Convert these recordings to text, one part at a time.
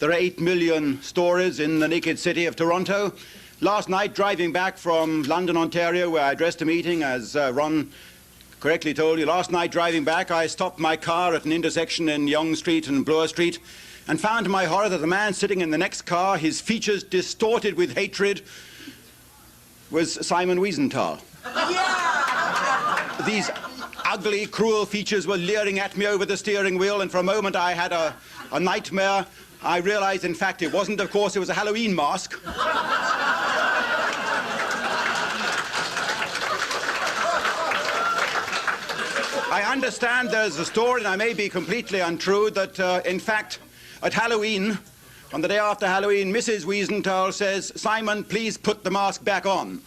There are 8 million stories in the naked city of Toronto. Last night, driving back from London, Ontario, where I addressed a meeting, as Ron correctly told you, last night driving back, I stopped my car at an intersection in Yonge Street and Bloor Street and found to my horror that the man sitting in the next car, his features distorted with hatred, was Simon Wiesenthal. Yeah! These ugly, cruel features were leering at me over the steering wheel, and for a moment I had a nightmare. I realized, in fact, it wasn't, of course, it was a Halloween mask. I understand there's a story, and I may be completely untrue, that, in fact, at Halloween, on the day after Halloween, Mrs. Wiesenthal says, "Simon, please put the mask back on."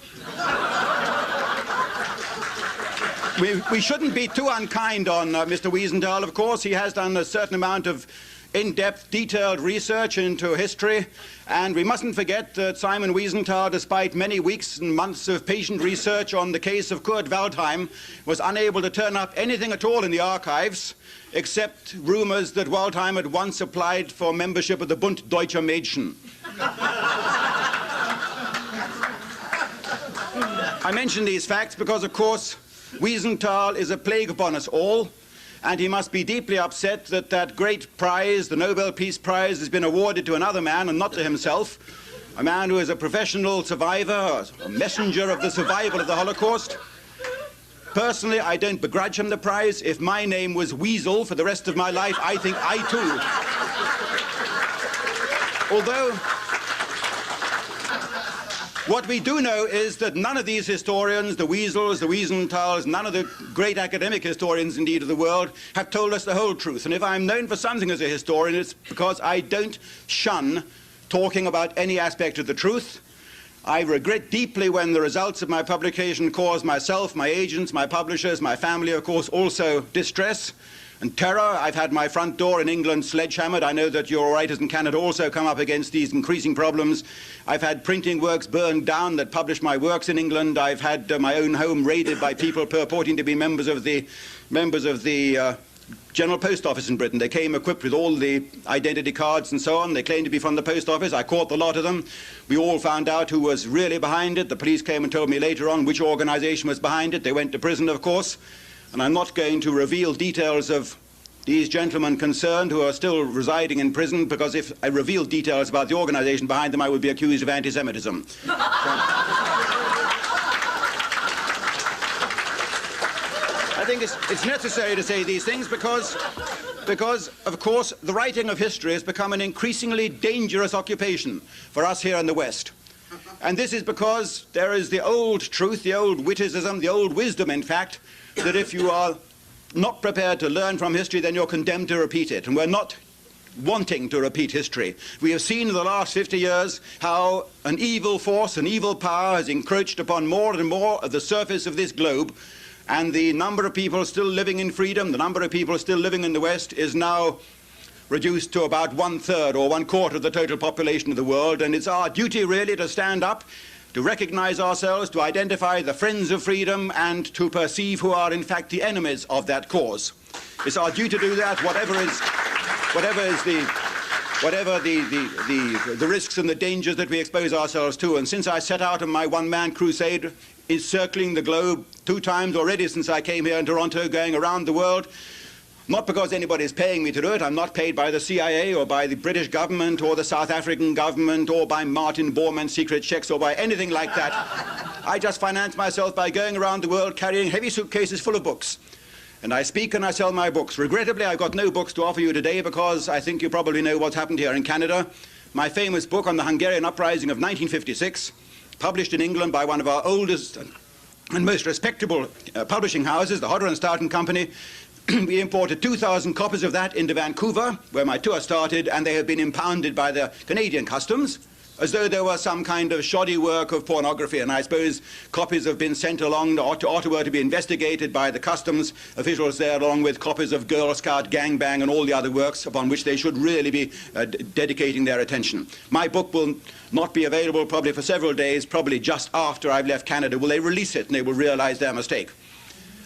We shouldn't be too unkind on Mr. Wiesenthal, of course. He has done a certain amount of in-depth, detailed research into history, and we mustn't forget that Simon Wiesenthal, despite many weeks and months of patient research on the case of Kurt Waldheim, was unable to turn up anything at all in the archives, except rumors that Waldheim had once applied for membership of the Bund Deutscher Mädchen. I mention these facts because, of course, Wiesenthal is a plague upon us all, and he must be deeply upset that that great prize, the Nobel Peace Prize, has been awarded to another man and not to himself, a man who is a professional survivor, a messenger of the survival of the Holocaust. Personally, I don't begrudge him the prize. If my name was Weasel for the rest of my life, I think I too. Although, what we do know is that none of these historians, the Weasels, the Wiesenthals, none of the great academic historians, indeed, of the world, have told us the whole truth. And if I'm known for something as a historian, it's because I don't shun talking about any aspect of the truth. I regret deeply when the results of my publication cause myself, my agents, my publishers, my family, of course, also distress and terror. I've had my front door in England sledgehammered. I know that your writers in Canada also come up against these increasing problems. I've had printing works burned down that published my works in England. I've had my own home raided by people purporting to be members of the General Post Office in Britain. They came equipped with all the identity cards and so on. They claimed to be from the post office. I caught the lot of them. We all found out who was really behind it. The police came and told me later on which organization was behind it. They went to prison, of course. And I'm not going to reveal details of these gentlemen concerned who are still residing in prison, because if I reveal details about the organization behind them, I would be accused of anti-Semitism. I think it's necessary to say these things because, of course, the writing of history has become an increasingly dangerous occupation for us here in the West. And this is because there is the old truth, the old witticism, the old wisdom, in fact, that if you are not prepared to learn from history, then you're condemned to repeat it. And we're not wanting to repeat history. We have seen in the last 50 years how an evil force, an evil power has encroached upon more and more of the surface of this globe, and the number of people still living in freedom, the number of people still living in the West is now reduced to about 1/3 or 1/4 of the total population of the world, and it's our duty really to stand up, to recognize ourselves, to identify the friends of freedom, and to perceive who are in fact the enemies of that cause. It's our duty to do that, whatever the risks and the dangers that we expose ourselves to. And since I set out on my one-man crusade, circling the globe 2 times already since I came here in Toronto, going around the world, not because anybody is paying me to do it. I'm not paid by the CIA or by the British government or the South African government or by Martin Bormann's secret checks or by anything like that. I just finance myself by going around the world carrying heavy suitcases full of books. And I speak and I sell my books. Regrettably, I've got no books to offer you today because I think you probably know what's happened here in Canada. My famous book on the Hungarian uprising of 1956, published in England by one of our oldest and most respectable publishing houses, the Hodder and Stoughton Company. We imported 2,000 copies of that into Vancouver, where my tour started, and they have been impounded by the Canadian customs, as though there was some kind of shoddy work of pornography. And I suppose copies have been sent along to Ottawa to be investigated by the customs officials there, along with copies of Girl Scout Gangbang and all the other works upon which they should really be dedicating their attention. My book will not be available probably for several days, probably just after I've left Canada. Will they release it and they will realize their mistake?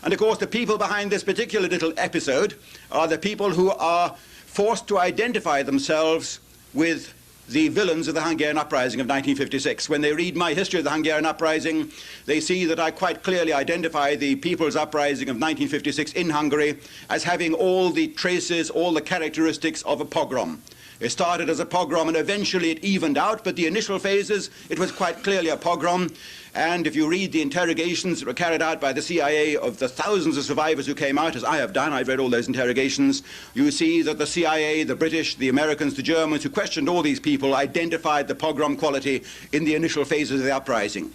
And of course the people behind this particular little episode are the people who are forced to identify themselves with the villains of the Hungarian uprising of 1956. When they read my history of the Hungarian uprising, they see that I quite clearly identify the people's uprising of 1956 in Hungary as having all the traces, all the characteristics of a pogrom. It started as a pogrom and eventually it evened out, but the initial phases, it was quite clearly a pogrom. And if you read the interrogations that were carried out by the CIA of the thousands of survivors who came out, as I have done, I've read all those interrogations, you see that the CIA, the British, the Americans, the Germans, who questioned all these people, identified the pogrom quality in the initial phases of the uprising.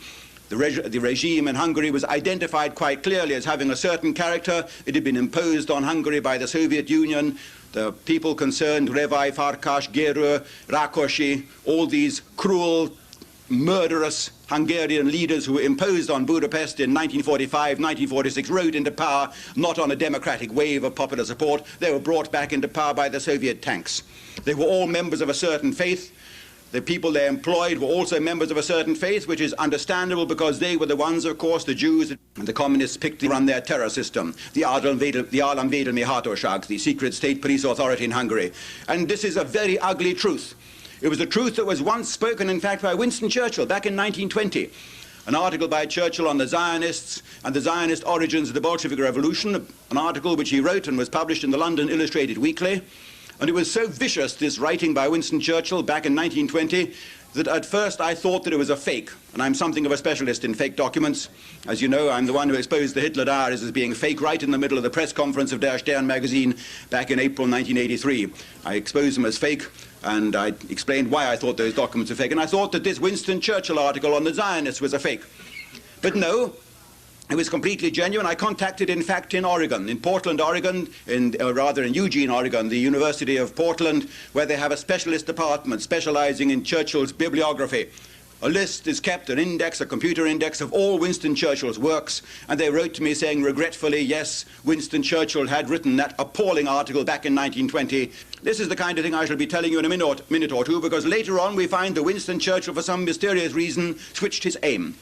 The regime in Hungary was identified quite clearly as having a certain character. It had been imposed on Hungary by the Soviet Union. The people concerned, Revai, Farkas, Gerő, Rákosi, all these cruel, murderous Hungarian leaders who were imposed on Budapest in 1945, 1946, rode into power not on a democratic wave of popular support. They were brought back into power by the Soviet tanks. They were all members of a certain faith. The people they employed were also members of a certain faith, which is understandable because they were the ones, of course, the Jews and the communists picked to run their terror system, the Államvédelmi Hatóság, the secret state police authority in Hungary. And this is a very ugly truth. It was a truth that was once spoken, in fact, by Winston Churchill back in 1920. An article by Churchill on the Zionists and the Zionist origins of the Bolshevik Revolution, an article which he wrote and was published in the London Illustrated Weekly. And it was so vicious, this writing by Winston Churchill back in 1920, that at first I thought that it was a fake. And I'm something of a specialist in fake documents. As you know, I'm the one who exposed the Hitler diaries as being fake right in the middle of the press conference of Der Stern magazine back in April 1983. I exposed them as fake, and I explained why I thought those documents were fake. And I thought that this Winston Churchill article on the Zionists was a fake. But no, it was completely genuine. I contacted, in fact, in Oregon, in Portland, Oregon, in Eugene, Oregon, the University of Portland, where they have a specialist department specializing in Churchill's bibliography. A list is kept, an index, a computer index of all Winston Churchill's works, and they wrote to me saying regretfully, yes, Winston Churchill had written that appalling article back in 1920. This is the kind of thing I shall be telling you in a minute or two, because later on we find that Winston Churchill, for some mysterious reason, switched his aim.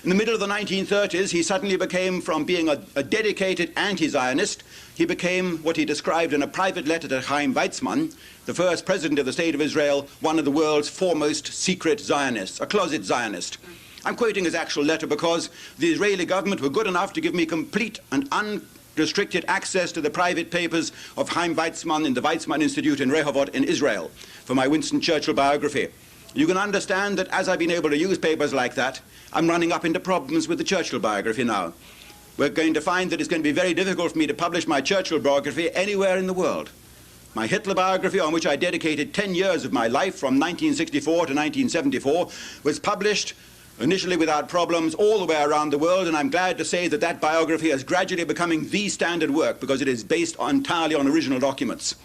In the middle of the 1930s, he suddenly became, from being a dedicated anti-Zionist, he became what he described in a private letter to Chaim Weizmann, the first president of the State of Israel, one of the world's foremost secret Zionists, a closet Zionist. I'm quoting his actual letter because the Israeli government were good enough to give me complete and unrestricted access to the private papers of Chaim Weizmann in the Weizmann Institute in Rehovot in Israel for my Winston Churchill biography. You can understand that as I've been able to use papers like that, I'm running up into problems with the Churchill biography now. We're going to find that it's going to be very difficult for me to publish my Churchill biography anywhere in the world. My Hitler biography, on which I dedicated 10 years of my life from 1964 to 1974, was published initially without problems all the way around the world, and I'm glad to say that that biography is gradually becoming the standard work because it is based entirely on original documents.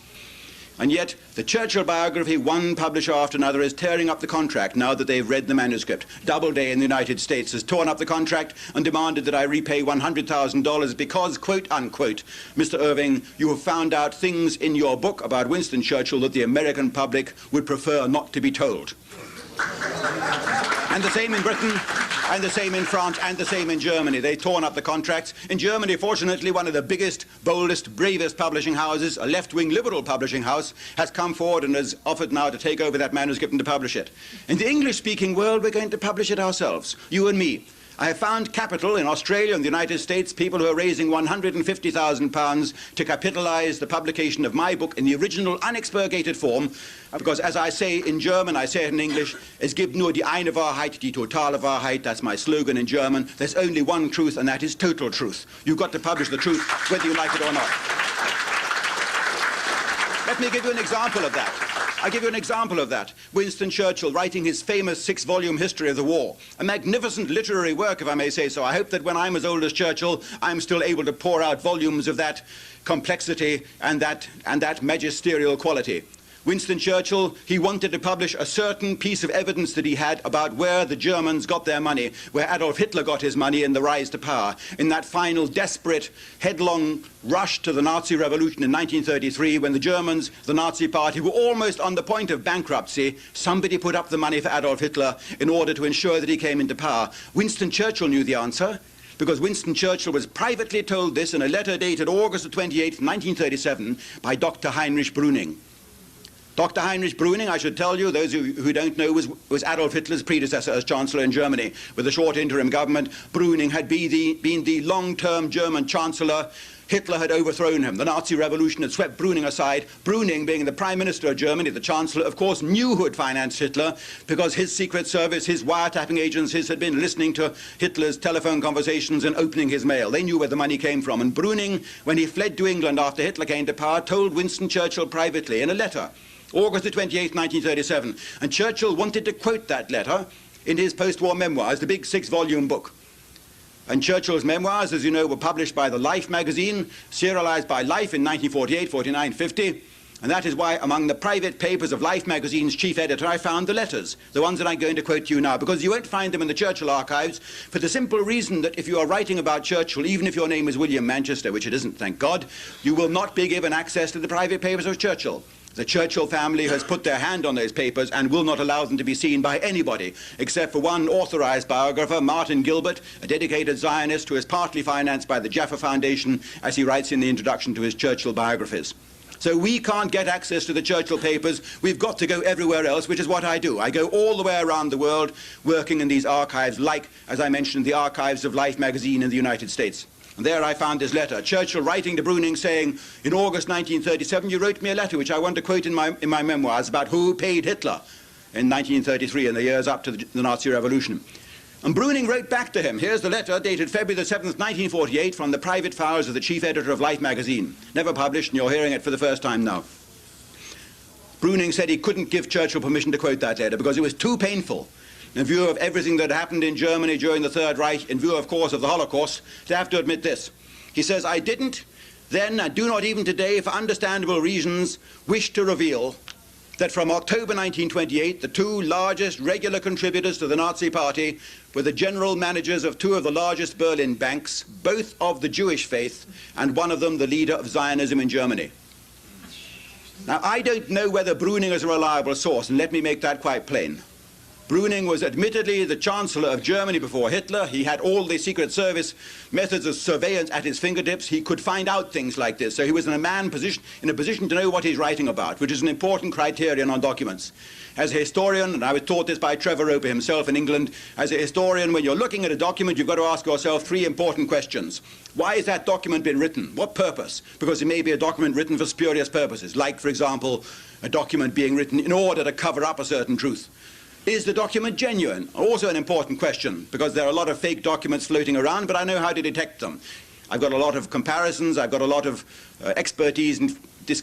And yet, the Churchill biography, one publisher after another, is tearing up the contract now that they've read the manuscript. Doubleday in the United States has torn up the contract and demanded that I repay $100,000 because, quote unquote, Mr. Irving, you have found out things in your book about Winston Churchill that the American public would prefer not to be told. And the same in Britain, and the same in France, and the same in Germany. They've torn up the contracts. In Germany, fortunately, one of the biggest, boldest, bravest publishing houses, a left-wing liberal publishing house, has come forward and has offered now to take over that manuscript and to publish it. In the English-speaking world, we're going to publish it ourselves, you and me. I have found capital in Australia and the United States, people who are raising £150,000 to capitalize the publication of my book in the original unexpurgated form, because as I say in German, I say it in English, es gibt nur die eine Wahrheit, die totale Wahrheit, that's my slogan in German. There's only one truth, and that is total truth. You've got to publish the truth, whether you like it or not. Let me give you an example of that. I'll give you an example of that. Winston Churchill writing his famous 6-volume history of the war. A magnificent literary work, if I may say so. I hope that when I'm as old as Churchill, I'm still able to pour out volumes of that complexity and that magisterial quality. Winston Churchill, he wanted to publish a certain piece of evidence that he had about where the Germans got their money, where Adolf Hitler got his money in the rise to power. In that final desperate, headlong rush to the Nazi revolution in 1933, when the Germans, the Nazi party, were almost on the point of bankruptcy, somebody put up the money for Adolf Hitler in order to ensure that he came into power. Winston Churchill knew the answer, because Winston Churchill was privately told this in a letter dated August 28, 1937, by Dr. Heinrich Brüning. Dr. Heinrich Brüning, I should tell you, those who don't know, was Adolf Hitler's predecessor as Chancellor in Germany. With a short interim government, Brüning had been the long-term German Chancellor. Hitler had overthrown him. The Nazi revolution had swept Brüning aside. Brüning, being the Prime Minister of Germany, the Chancellor, of course, knew who had financed Hitler because his secret service, his wiretapping agencies had been listening to Hitler's telephone conversations and opening his mail. They knew where the money came from. And Brüning, when he fled to England after Hitler came to power, told Winston Churchill privately in a letter, August the 28th, 1937, and Churchill wanted to quote that letter in his post-war memoirs, the big 6-volume book. And Churchill's memoirs, as you know, were published by the Life magazine, serialized by Life in 1948, 49, 50. And that is why among the private papers of Life magazine's chief editor, I found the letters, the ones that I'm going to quote to you now, because you won't find them in the Churchill archives for the simple reason that if you are writing about Churchill, even if your name is William Manchester, which it isn't, thank God, you will not be given access to the private papers of Churchill. The Churchill family has put their hand on those papers and will not allow them to be seen by anybody, except for one authorized biographer, Martin Gilbert, a dedicated Zionist who is partly financed by the Jaffa Foundation, as he writes in the introduction to his Churchill biographies. So we can't get access to the Churchill papers. We've got to go everywhere else, which is what I do. I go all the way around the world working in these archives, like, as I mentioned, the archives of Life magazine in the United States. And there I found this letter, Churchill writing to Brüning saying, in August 1937, you wrote me a letter which I want to quote in my memoirs about who paid Hitler in 1933 and the years up to the Nazi revolution. And Brüning wrote back to him. Here's the letter dated February the 7th, 1948, from the private files of the chief editor of Life magazine. Never published, and you're hearing it for the first time now. Brüning said he couldn't give Churchill permission to quote that letter because it was too painful, in view of everything that happened in Germany during the Third Reich, in view, of course, of the Holocaust, to have to admit this. He says, I didn't then, and do not even today, for understandable reasons, wish to reveal that from October 1928, the 2 largest regular contributors to the Nazi Party were the general managers of 2 of the largest Berlin banks, both of the Jewish faith, and one of them the leader of Zionism in Germany. Now, I don't know whether Brüning is a reliable source, and let me make that quite plain. Brüning was admittedly the Chancellor of Germany before Hitler. He had all the Secret Service methods of surveillance at his fingertips. He could find out things like this. So he was in a position to know what he's writing about, which is an important criterion on documents. As a historian, and I was taught this by Trevor Roper himself in England, as a historian, when you're looking at a document, you've got to ask yourself 3 important questions. Why has that document been written? What purpose? Because it may be a document written for spurious purposes, like, for example, a document being written in order to cover up a certain truth. Is the document genuine? Also an important question, because there are a lot of fake documents floating around, but I know how to detect them. I've got a lot of comparisons, I've got a lot of expertise in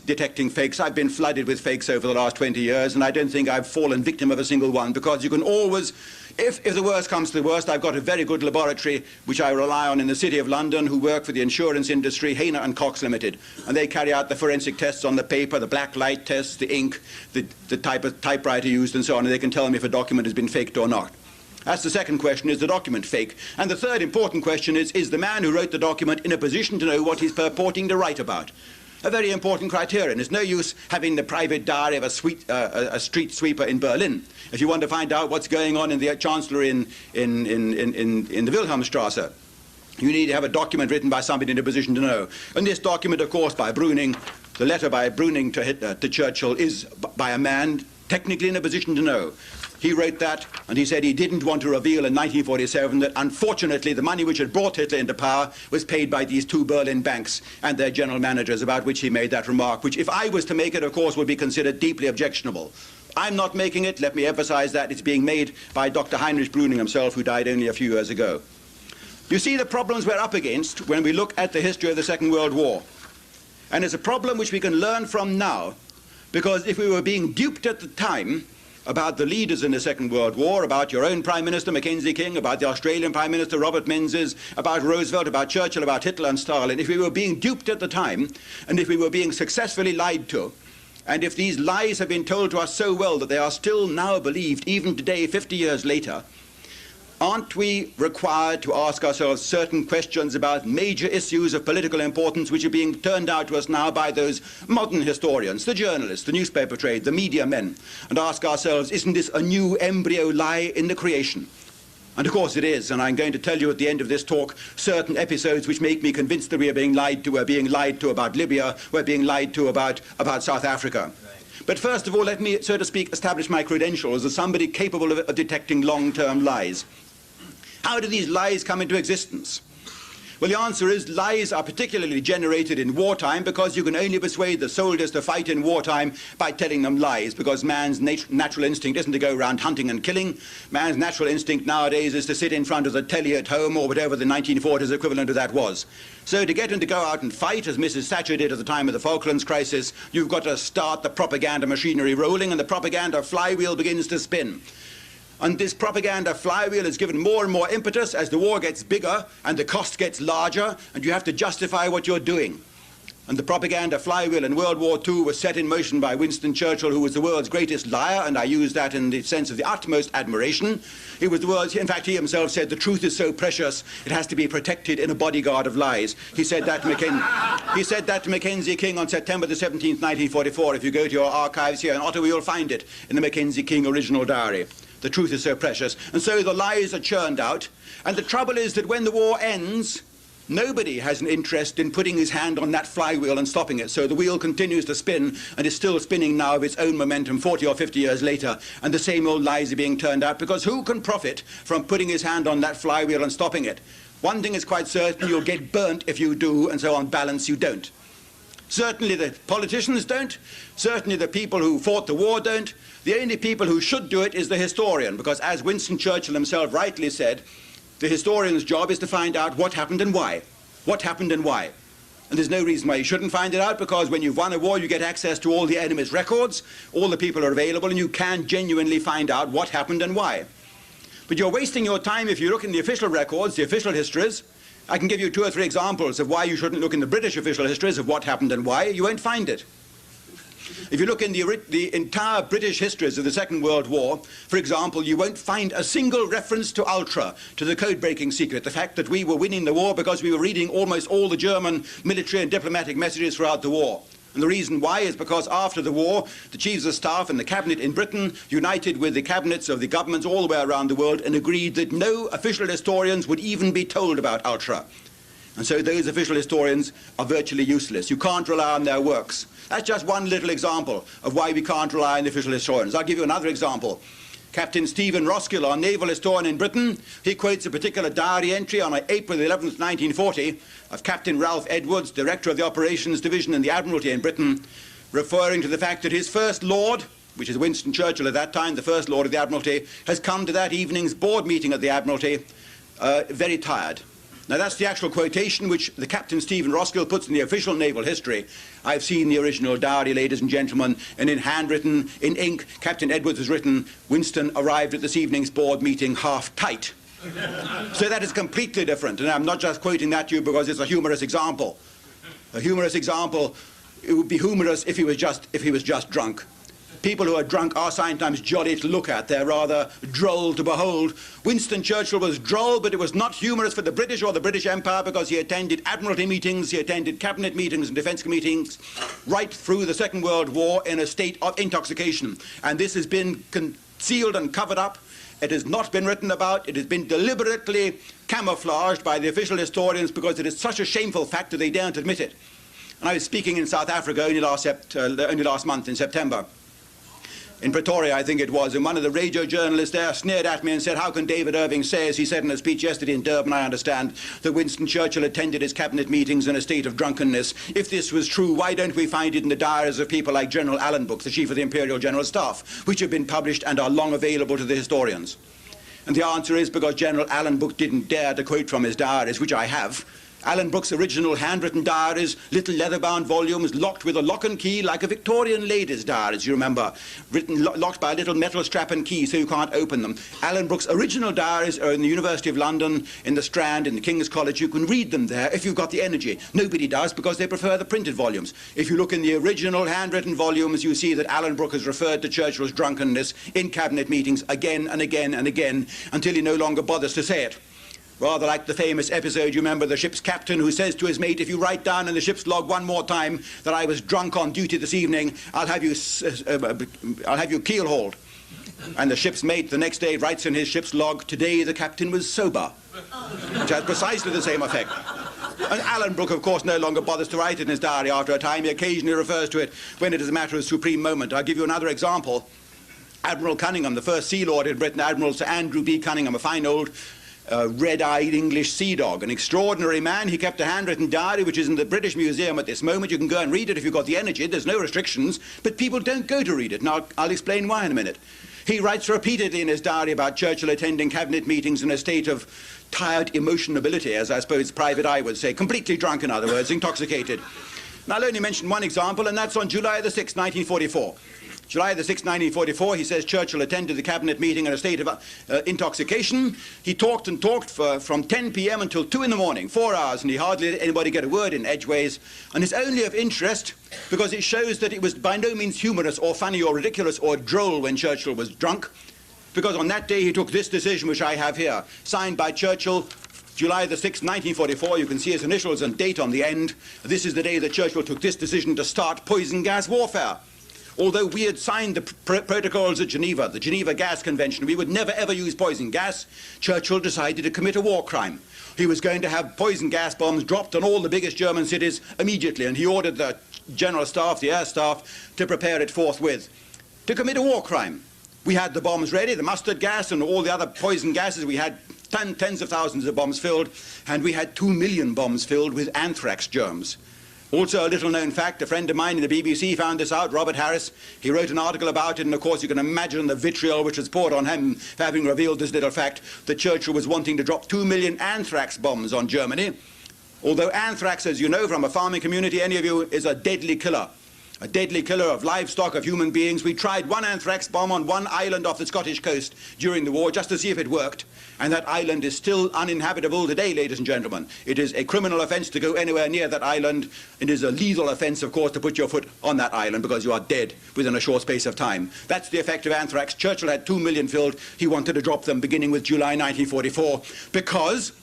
detecting fakes. I've been flooded with fakes over the last 20 years, and I don't think I've fallen victim of a single one, because you can always, if the worst comes to the worst, I've got a very good laboratory which I rely on in the City of London, who work for the insurance industry, Hayner and Cox Limited, and they carry out the forensic tests on the paper, the black light tests, the ink, the type of typewriter used, and so on, and they can tell me if a document has been faked or not. That's the second question, is the document fake? And the third important question is the man who wrote the document in a position to know what he's purporting to write about? A very important criterion. It's no use having the private diary of a street sweeper in Berlin. If you want to find out what's going on in the Chancellor in the Wilhelmstrasse, you need to have a document written by somebody in a position to know. And this document, of course, by Brüning, the letter by Brüning to Churchill, is by a man technically in a position to know. He wrote that, and he said he didn't want to reveal in 1947 that, unfortunately, the money which had brought Hitler into power was paid by these 2 Berlin banks and their general managers, about which he made that remark, which, if I was to make it, of course, would be considered deeply objectionable. I'm not making it. Let me emphasize that. It's being made by Dr. Heinrich Brüning himself, who died only a few years ago. You see the problems we're up against when we look at the history of the Second World War. And it's a problem which we can learn from now, because if we were being duped at the time about the leaders in the Second World War, about your own Prime Minister Mackenzie King, about the Australian Prime Minister Robert Menzies, about Roosevelt, about Churchill, about Hitler and Stalin, if we were being duped at the time, and if we were being successfully lied to, and if these lies have been told to us so well that they are still now believed, even today, 50 years later, aren't we required to ask ourselves certain questions about major issues of political importance which are being turned out to us now by those modern historians, the journalists, the newspaper trade, the media men, and ask ourselves, isn't this a new embryo lie in the creation? And of course it is, and I'm going to tell you at the end of this talk certain episodes which make me convinced that we are being lied to. We're being lied to about Libya, we're being lied to about South Africa. But first of all, let me, so to speak, establish my credentials as somebody capable of detecting long-term lies. How do these lies come into existence? Well, the answer is lies are particularly generated in wartime because you can only persuade the soldiers to fight in wartime by telling them lies, because man's natural instinct isn't to go around hunting and killing. Man's natural instinct nowadays is to sit in front of the telly at home or whatever the 1940s equivalent of that was. So to get him to go out and fight, as Mrs. Thatcher did at the time of the Falklands crisis, you've got to start the propaganda machinery rolling, and the propaganda flywheel begins to spin. And this propaganda flywheel is given more and more impetus as the war gets bigger and the cost gets larger, and you have to justify what you're doing. And the propaganda flywheel in World War II was set in motion by Winston Churchill, who was the world's greatest liar, and I use that in the sense of the utmost admiration. He was the world's, in fact, he himself said, the truth is so precious, it has to be protected in a bodyguard of lies. He said that to Mackenzie King on September the 17th, 1944. If you go to your archives here in Ottawa, you'll find it in the Mackenzie King original diary. The truth is so precious. And so the lies are churned out. And the trouble is that when the war ends, nobody has an interest in putting his hand on that flywheel and stopping it. So the wheel continues to spin, and is still spinning now of its own momentum 40 or 50 years later. And the same old lies are being turned out, because who can profit from putting his hand on that flywheel and stopping it? One thing is quite certain, you'll get burnt if you do, and so on balance you don't. Certainly the politicians don't. Certainly the people who fought the war don't. The only people who should do it is the historian, because as Winston Churchill himself rightly said, the historian's job is to find out what happened and why. What happened and why. And there's no reason why you shouldn't find it out, because when you've won a war, you get access to all the enemy's records, all the people are available, and you can genuinely find out what happened and why. But you're wasting your time if you look in the official records, the official histories. I can give you 2 or 3 examples of why you shouldn't look in the British official histories of what happened and why. You won't find it. If you look in the entire British histories of the Second World War, for example, you won't find a single reference to Ultra, to the code-breaking secret, the fact that we were winning the war because we were reading almost all the German military and diplomatic messages throughout the war. And the reason why is because after the war, the chiefs of staff and the cabinet in Britain united with the cabinets of the governments all the way around the world and agreed that no official historians would even be told about Ultra. And so those official historians are virtually useless. You can't rely on their works. That's just one little example of why we can't rely on the official historians. I'll give you another example. Captain Stephen Roskill, our naval historian in Britain, he quotes a particular diary entry on April 11th, 1940, of Captain Ralph Edwards, director of the Operations Division in the Admiralty in Britain, referring to the fact that his First Lord, which is Winston Churchill at that time, the First Lord of the Admiralty, has come to that evening's board meeting at the Admiralty very tired. Now that's the actual quotation which the Captain Stephen Roskill puts in the official naval history. I've seen the original diary, ladies and gentlemen, and in handwritten, in ink, Captain Edwards has written, Winston arrived at this evening's board meeting half tight. So that is completely different, and I'm not just quoting that to you because it's a humorous example. A humorous example, it would be humorous if he was just drunk. People who are drunk are sometimes jolly to look at. They're rather droll to behold. Winston Churchill was droll, but it was not humorous for the British or the British Empire, because he attended Admiralty meetings, he attended cabinet meetings and defence meetings right through the Second World War in a state of intoxication. And this has been concealed and covered up. It has not been written about. It has been deliberately camouflaged by the official historians because it is such a shameful fact that they daren't admit it. And I was speaking in South Africa only last month in September. In Pretoria, I think it was, and one of the radio journalists there sneered at me and said, how can David Irving say, as he said in a speech yesterday in Durban, I understand, that Winston Churchill attended his cabinet meetings in a state of drunkenness? If this was true, why don't we find it in the diaries of people like General Allen books, the Chief of the Imperial General Staff, which have been published and are long available to the historians? And the answer is because General Allen Book didn't dare to quote from his diaries, which I have. Allen Brooke's original handwritten diaries, little leather-bound volumes, locked with a lock and key like a Victorian lady's diaries, you remember, locked by a little metal strap and key so you can't open them. Allen Brooke's original diaries are in the University of London, in the Strand, in the King's College. You can read them there if you've got the energy. Nobody does because they prefer the printed volumes. If you look in the original handwritten volumes, you see that Allen Brooke has referred to Churchill's drunkenness in cabinet meetings again and again and again until he no longer bothers to say it. Rather like the famous episode, you remember, the ship's captain who says to his mate, if you write down in the ship's log one more time that I was drunk on duty this evening, I'll have you keel-hauled. And the ship's mate the next day writes in his ship's log, today the captain was sober, which has precisely the same effect. And Alan Brooke, of course, no longer bothers to write it in his diary after a time. He occasionally refers to it when it is a matter of supreme moment. I'll give you another example. Admiral Cunningham, the first Sea Lord in Britain, Admiral Sir Andrew B. Cunningham, a fine old red-eyed English sea dog, an extraordinary man. He kept a handwritten diary which is in the British Museum at this moment. You can go and read it if you've got the energy. There's no restrictions, but people don't go to read it. Now, I'll explain why in a minute. He writes repeatedly in his diary about Churchill attending cabinet meetings in a state of tired emotionability, as I suppose Private Eye would say, completely drunk, in other words, intoxicated. Now, I'll only mention one example, and that's on July the 6th, 1944. July the 6th, 1944, he says Churchill attended the cabinet meeting in a state of intoxication. He talked and talked from 10 p.m. until 2 in the morning, 4 hours, and he hardly let anybody get a word in edgeways. And it's only of interest because it shows that it was by no means humorous or funny or ridiculous or droll when Churchill was drunk, because on that day he took this decision, which I have here, signed by Churchill, July the 6th, 1944. You can see his initials and date on the end. This is the day that Churchill took this decision to start poison gas warfare. Although we had signed the protocols at Geneva, the Geneva Gas Convention, we would never ever use poison gas, Churchill decided to commit a war crime. He was going to have poison gas bombs dropped on all the biggest German cities immediately, and he ordered the General Staff, the Air Staff, to prepare it forthwith. To commit a war crime. We had the bombs ready, the mustard gas and all the other poison gases. We had tens of thousands of bombs filled, and we had 2 million bombs filled with anthrax germs. Also, a little-known fact, a friend of mine in the BBC found this out, Robert Harris. He wrote an article about it, and of course you can imagine the vitriol which was poured on him for having revealed this little fact, that Churchill was wanting to drop 2 million anthrax bombs on Germany. Although anthrax, as you know from a farming community, any of you, is a deadly killer. A deadly killer of livestock, of human beings. We tried one anthrax bomb on one island off the Scottish coast during the war just to see if it worked. And that island is still uninhabitable today, ladies and gentlemen. It is a criminal offence to go anywhere near that island. It is a lethal offence, of course, to put your foot on that island because you are dead within a short space of time. That's the effect of anthrax. Churchill had 2 million filled. He wanted to drop them beginning with July 1944 because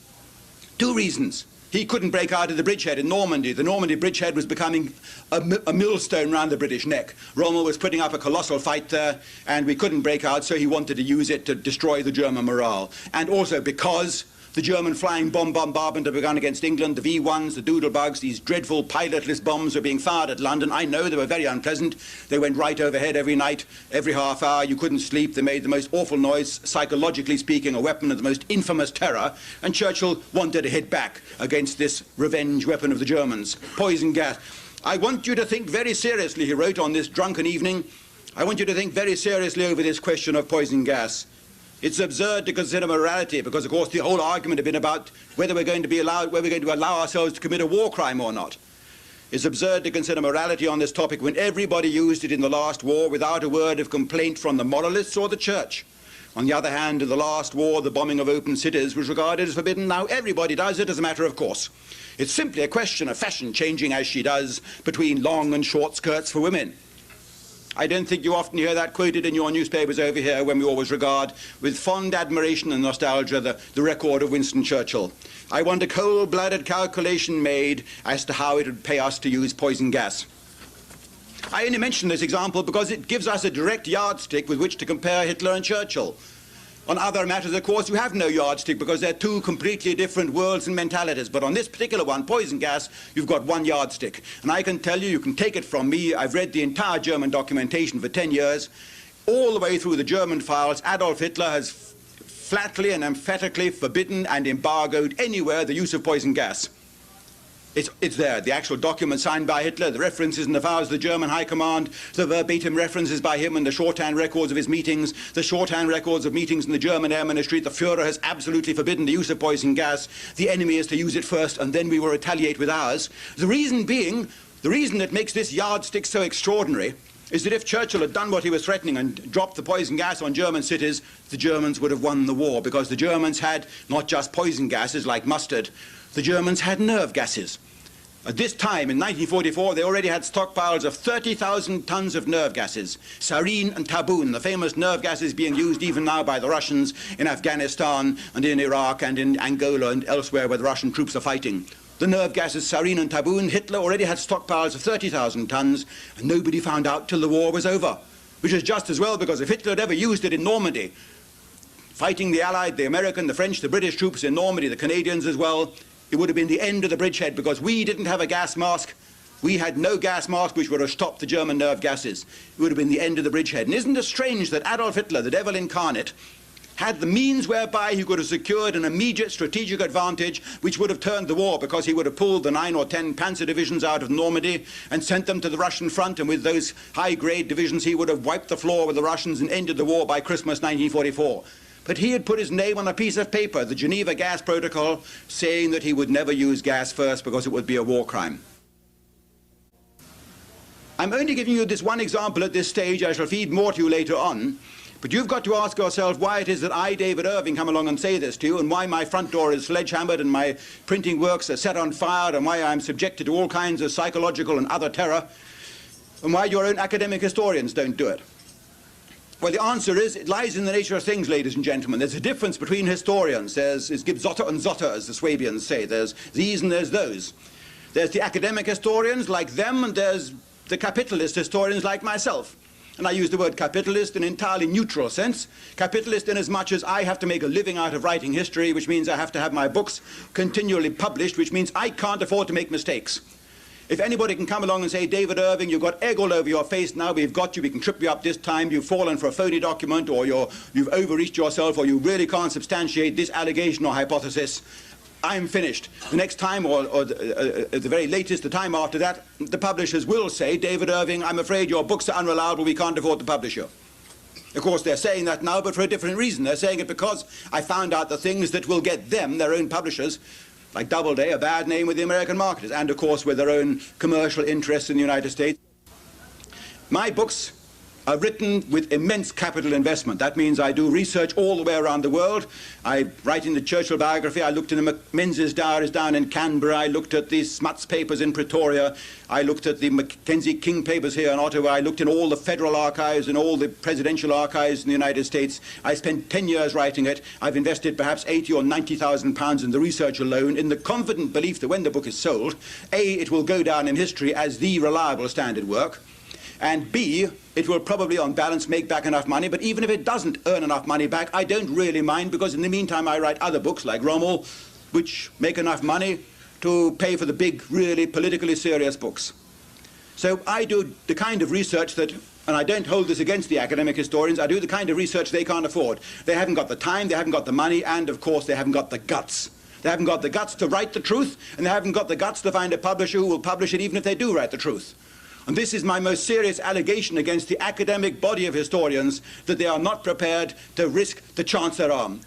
2 reasons. He couldn't break out of the bridgehead in Normandy. The Normandy bridgehead was becoming a millstone round the British neck. Rommel was putting up a colossal fight there, and we couldn't break out, so he wanted to use it to destroy the German morale. And also because the German flying bomb bombardment had begun against England, the V-1s, the Doodlebugs, these dreadful pilotless bombs were being fired at London. I know they were very unpleasant. They went right overhead every night, every half hour. You couldn't sleep. They made the most awful noise, psychologically speaking, a weapon of the most infamous terror. And Churchill wanted to hit back against this revenge weapon of the Germans, poison gas. I want you to think very seriously, he wrote on this drunken evening, I want you to think very seriously over this question of poison gas. It's absurd to consider morality because, of course, the whole argument had been about whether we're going to allow ourselves to commit a war crime or not. It's absurd to consider morality on this topic when everybody used it in the last war without a word of complaint from the moralists or the church. On the other hand, in the last war, the bombing of open cities was regarded as forbidden. Now everybody does it as a matter of course. It's simply a question of fashion changing as she does between long and short skirts for women. I don't think you often hear that quoted in your newspapers over here when we always regard with fond admiration and nostalgia the record of Winston Churchill. I want a cold-blooded calculation made as to how it would pay us to use poison gas. I only mention this example because it gives us a direct yardstick with which to compare Hitler and Churchill. On other matters, of course, you have no yardstick because they're 2 completely different worlds and mentalities. But on this particular one, poison gas, you've got 1 yardstick. And I can tell you, you can take it from me, I've read the entire German documentation for 10 years. All the way through the German files, Adolf Hitler has flatly and emphatically forbidden and embargoed anywhere the use of poison gas. It's there, the actual document signed by Hitler, the references in the files of the German High Command, the verbatim references by him and the shorthand records of his meetings, the shorthand records of meetings in the German Air Ministry. The Führer has absolutely forbidden the use of poison gas. The enemy is to use it first, and then we will retaliate with ours. The reason being, the reason that makes this yardstick so extraordinary is that if Churchill had done what he was threatening and dropped the poison gas on German cities, the Germans would have won the war, because the Germans had not just poison gases like mustard, the Germans had nerve gases. At this time, in 1944, they already had stockpiles of 30,000 tons of nerve gases. Sarin and taboon, the famous nerve gases being used even now by the Russians in Afghanistan and in Iraq and in Angola and elsewhere where the Russian troops are fighting. The nerve gases sarin and taboon, Hitler already had stockpiles of 30,000 tons, and nobody found out till the war was over. Which is just as well, because if Hitler had ever used it in Normandy, fighting the Allied, the American, the French, the British troops in Normandy, the Canadians as well, it would have been the end of the bridgehead, because we didn't have a gas mask. We had no gas mask which would have stopped the German nerve gases. It would have been the end of the bridgehead. And isn't it strange that Adolf Hitler, the devil incarnate, had the means whereby he could have secured an immediate strategic advantage which would have turned the war, because he would have pulled the 9 or 10 panzer divisions out of Normandy and sent them to the Russian front, and with those high-grade divisions he would have wiped the floor with the Russians and ended the war by Christmas 1944. But he had put his name on a piece of paper, the Geneva Gas Protocol, saying that he would never use gas first because it would be a war crime. I'm only giving you this one example at this stage. I shall feed more to you later on. But you've got to ask yourself why it is that I, David Irving, come along and say this to you, and why my front door is sledgehammered and my printing works are set on fire, and why I'm subjected to all kinds of psychological and other terror, and why your own academic historians don't do it. Well, the answer is, it lies in the nature of things, ladies and gentlemen. There's a difference between historians. There's gibt Zotter and Zotter, as the Swabians say. There's these and there's those. There's the academic historians like them, and there's the capitalist historians like myself. And I use the word capitalist in an entirely neutral sense. Capitalist in as much as I have to make a living out of writing history, which means I have to have my books continually published, which means I can't afford to make mistakes. If anybody can come along and say, David Irving, you've got egg all over your face now, we've got you, we can trip you up this time, you've fallen for a phony document, or you've overreached yourself, or you really can't substantiate this allegation or hypothesis, I'm finished. The next time, or at the very latest, the time after that, the publishers will say, David Irving, I'm afraid your books are unreliable, we can't afford to publish you. Of course, they're saying that now, but for a different reason. They're saying it because I found out the things that will get them, their own publishers, like Doubleday, a bad name with the American marketers, and of course with their own commercial interests in the United States. My books are written with immense capital investment. That means I do research all the way around the world. I write in the Churchill biography. I looked in the Menzies diaries down in Canberra. I looked at the Smuts papers in Pretoria. I looked at the Mackenzie King papers here in Ottawa. I looked in all the federal archives and all the presidential archives in the United States. I spent 10 years writing it. I've invested perhaps 80 or 90,000 pounds in the research alone, in the confident belief that when the book is sold, A, it will go down in history as the reliable standard work, and B, it will probably on balance make back enough money. But even if it doesn't earn enough money back, I don't really mind, because in the meantime I write other books like Rommel, which make enough money to pay for the big, really politically serious books. So I do the kind of research that, and I don't hold this against the academic historians, I do the kind of research they can't afford. They haven't got the time, they haven't got the money, and of course they haven't got the guts. They haven't got the guts to write the truth, and they haven't got the guts to find a publisher who will publish it even if they do write the truth. And this is my most serious allegation against the academic body of historians, that they are not prepared to risk the chance their arm.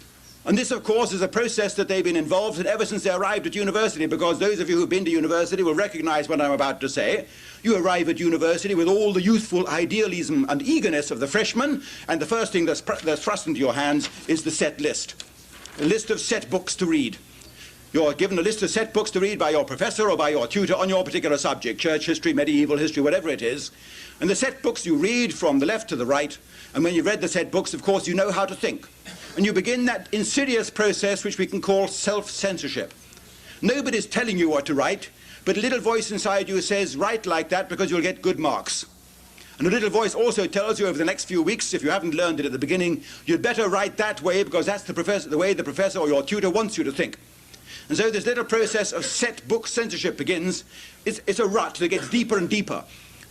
And this, of course, is a process that they've been involved in ever since they arrived at university, because those of you who've been to university will recognize what I'm about to say. You arrive at university with all the youthful idealism and eagerness of the freshman, and the first thing that's thrust into your hands is the set list. A list of set books to read. You're given a list of set books to read by your professor or by your tutor on your particular subject, church history, medieval history, whatever it is. And the set books you read from the left to the right, and when you've read the set books, of course, you know how to think. And you begin that insidious process which we can call self-censorship. Nobody's telling you what to write, but a little voice inside you says, write like that because you'll get good marks. And a little voice also tells you over the next few weeks, if you haven't learned it at the beginning, you'd better write that way because that's the way the professor or your tutor wants you to think. And so this little process of set book censorship begins. It's a rut that gets deeper and deeper.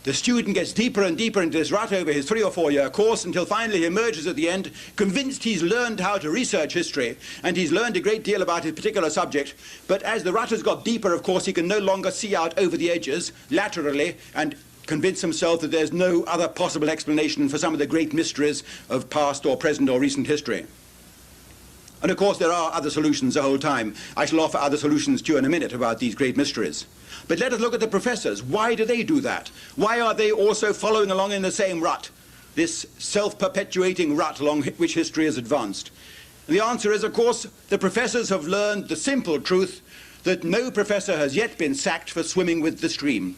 The student gets deeper and deeper into this rut over his 3 or 4 year course until finally he emerges at the end convinced he's learned how to research history and he's learned a great deal about his particular subject. But as the rut has got deeper, of course, he can no longer see out over the edges laterally and convince himself that there's no other possible explanation for some of the great mysteries of past or present or recent history. And of course there are other solutions the whole time. I shall offer other solutions to you in a minute about these great mysteries. But let us look at the professors. Why do they do that? Why are they also following along in the same rut, this self-perpetuating rut along which history has advanced? And the answer is, of course, the professors have learned the simple truth that no professor has yet been sacked for swimming with the stream.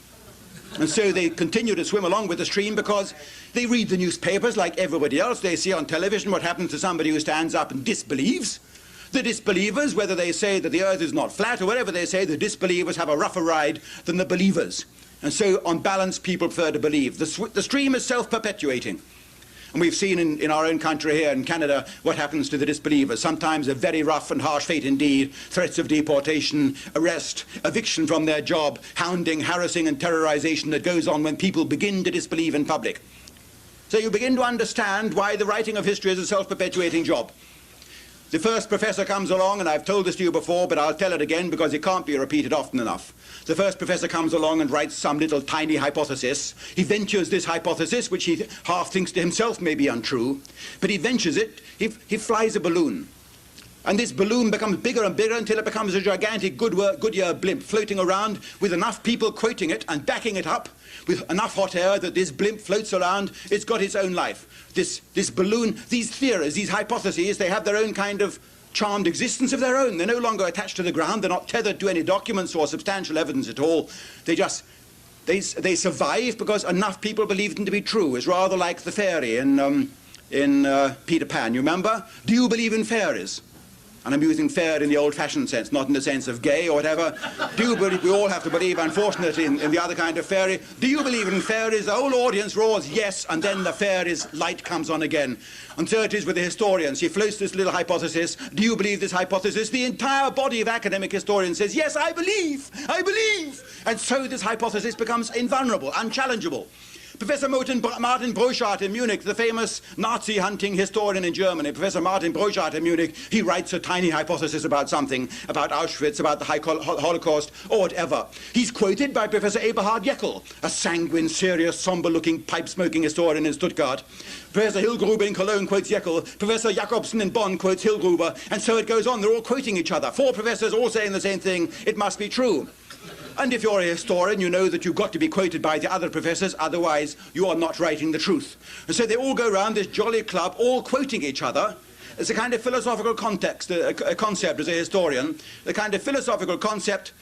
And so they continue to swim along with the stream because they read the newspapers like everybody else. They see on television what happens to somebody who stands up and disbelieves. The disbelievers, whether they say that the earth is not flat or whatever they say, the disbelievers have a rougher ride than the believers. And so, on balance, people prefer to believe. The stream is self-perpetuating. And we've seen in our own country here in Canada what happens to the disbelievers. Sometimes a very rough and harsh fate indeed, threats of deportation, arrest, eviction from their job, hounding, harassing and terrorization that goes on when people begin to disbelieve in public. So you begin to understand why the writing of history is a self-perpetuating job. The first professor comes along, and I've told this to you before, but I'll tell it again because it can't be repeated often enough. The first professor comes along and writes some little tiny hypothesis. He ventures this hypothesis, which he half thinks to himself may be untrue, but he ventures it. He flies a balloon. And this balloon becomes bigger and bigger until it becomes a gigantic Goodyear blimp floating around with enough people quoting it and backing it up with enough hot air that this blimp floats around. It's got its own life. This balloon, these theories, these hypotheses, they have their own kind of charmed existence of their own. They're no longer attached to the ground. They're not tethered to any documents or substantial evidence at all. They survive because enough people believe them to be true. It's rather like the fairy in Peter Pan. You remember? Do you believe in fairies? And I'm using fair in the old-fashioned sense, not in the sense of gay or whatever. Do you believe, we all have to believe, unfortunately, in the other kind of fairy. Do you believe in fairies? The whole audience roars yes, and then the fairy's light comes on again. And so it is with the historians. He floats this little hypothesis. Do you believe this hypothesis? The entire body of academic historians says, yes, I believe, I believe. And so this hypothesis becomes invulnerable, unchallengeable. Professor Martin Broschardt in Munich, the famous Nazi hunting historian in Germany, Professor Martin Broschardt in Munich, he writes a tiny hypothesis about something, about Auschwitz, about the Holocaust, or whatever. He's quoted by Professor Eberhard Jekyll, a sanguine, serious, somber-looking, pipe-smoking historian in Stuttgart. Professor Hillgruber in Cologne quotes Jekyll, Professor Jacobsen in Bonn quotes Hillgruber, and so it goes on. They're all quoting each other. 4 professors all saying the same thing. It must be true. And if you're a historian, you know that you've got to be quoted by the other professors, otherwise you are not writing the truth. And so they all go around this jolly club, all quoting each other. It's a kind of philosophical context, a concept as a historian, the kind of philosophical concept.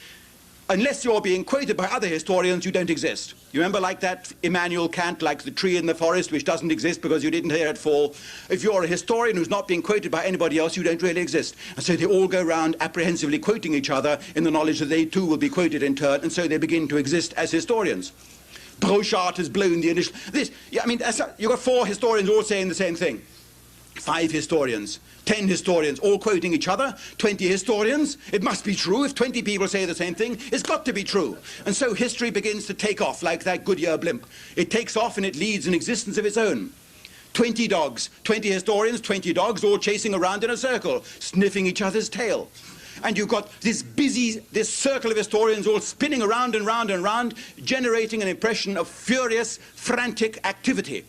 Unless you're being quoted by other historians, you don't exist. You remember, like that Immanuel Kant, like the tree in the forest, which doesn't exist because you didn't hear it fall. If you're a historian who's not being quoted by anybody else, you don't really exist. And so they all go around apprehensively quoting each other in the knowledge that they too will be quoted in turn, and so they begin to exist as historians. Broschardt has blown the initial... you've got 4 historians all saying the same thing. 5 historians, 10 historians, all quoting each other, 20 historians. It must be true. If 20 people say the same thing, it's got to be true. And so history begins to take off like that Goodyear blimp. It takes off and it leads an existence of its own. 20 dogs, 20 historians, 20 dogs, all chasing around in a circle, sniffing each other's tail. And you've got this circle of historians all spinning around and round and round, generating an impression of furious, frantic activity.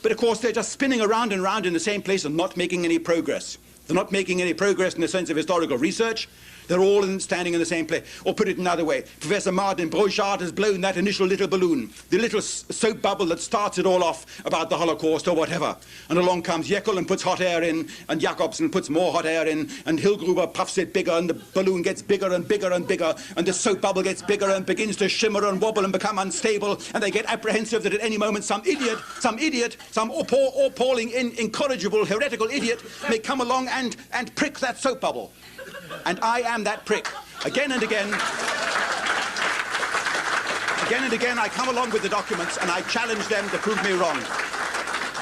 But of course, they're just spinning around and round in the same place and not making any progress. They're not making any progress in the sense of historical research. They're all standing in the same place. Or put it another way, Professor Martin Broschardt has blown that initial little balloon, the little soap bubble that starts it all off about the Holocaust or whatever. And along comes Jekyll and puts hot air in, and Jacobsen puts more hot air in, and Hillgruber puffs it bigger, and the balloon gets bigger and bigger and bigger, and the soap bubble gets bigger and begins to shimmer and wobble and become unstable, and they get apprehensive that at any moment some idiot, some appalling, incorrigible, heretical idiot may come along and prick that soap bubble. And I am that prick. Again and again I come along with the documents and I challenge them to prove me wrong.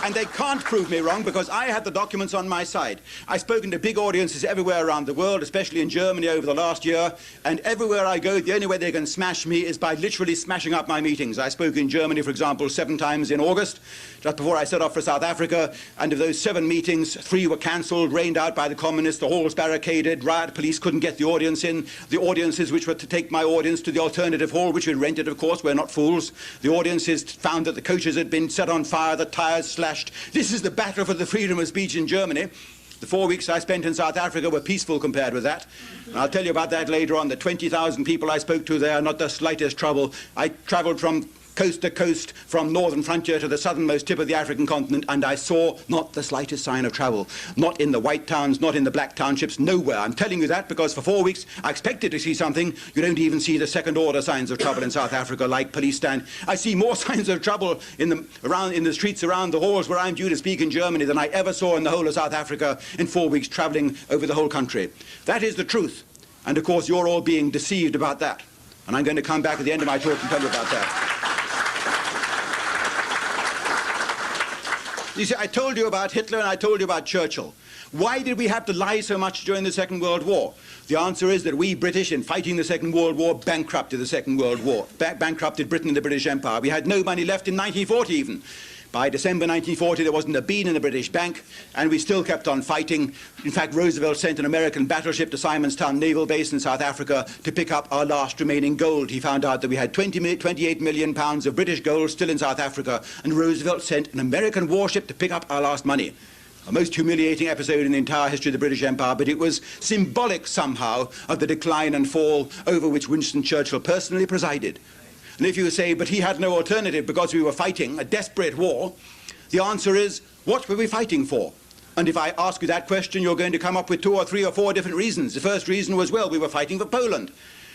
And they can't prove me wrong because I had the documents on my side. I've spoken to big audiences everywhere around the world, especially in Germany over the last year, and everywhere I go, the only way they can smash me is by literally smashing up my meetings. I spoke in Germany, for example, 7 times in August, just before I set off for South Africa, and of those 7 meetings, 3 were cancelled, rained out by the communists, the halls barricaded, riot police couldn't get the audience in, the audiences which were to take my audience to the alternative hall, which we rented, of course, we're not fools, the audiences found that the coaches had been set on fire, the tyres slashed. This is the battle for the freedom of speech in Germany. The 4 weeks I spent in South Africa were peaceful compared with that. And I'll tell you about that later on. The 20,000 people I spoke to there, not the slightest trouble. I travelled from coast to coast, from northern frontier to the southernmost tip of the African continent, and I saw not the slightest sign of trouble. Not in the white towns, not in the black townships, nowhere. I'm telling you that because for 4 weeks I expected to see something. You don't even see the second-order signs of trouble in South Africa, like police stand. I see more signs of trouble in the streets around the halls where I'm due to speak in Germany than I ever saw in the whole of South Africa in 4 weeks travelling over the whole country. That is the truth. And of course you're all being deceived about that. And I'm going to come back at the end of my talk and tell you about that. You see, I told you about Hitler and I told you about Churchill. Why did we have to lie so much during the Second World War? The answer is that we British, in fighting the Second World War, bankrupted the Second World War, bankrupted Britain and the British Empire. We had no money left in 1940 even. By December 1940, there wasn't a bean in the British bank, and we still kept on fighting. In fact, Roosevelt sent an American battleship to Simonstown Naval Base in South Africa to pick up our last remaining gold. He found out that we had 28 million pounds of British gold still in South Africa, and Roosevelt sent an American warship to pick up our last money. A most humiliating episode in the entire history of the British Empire, but it was symbolic somehow of the decline and fall over which Winston Churchill personally presided. And if you say, but he had no alternative because we were fighting a desperate war, the answer is, what were we fighting for? And if I ask you that question, you're going to come up with 2 or 3 or 4 different reasons. The first reason was, well, we were fighting for Poland.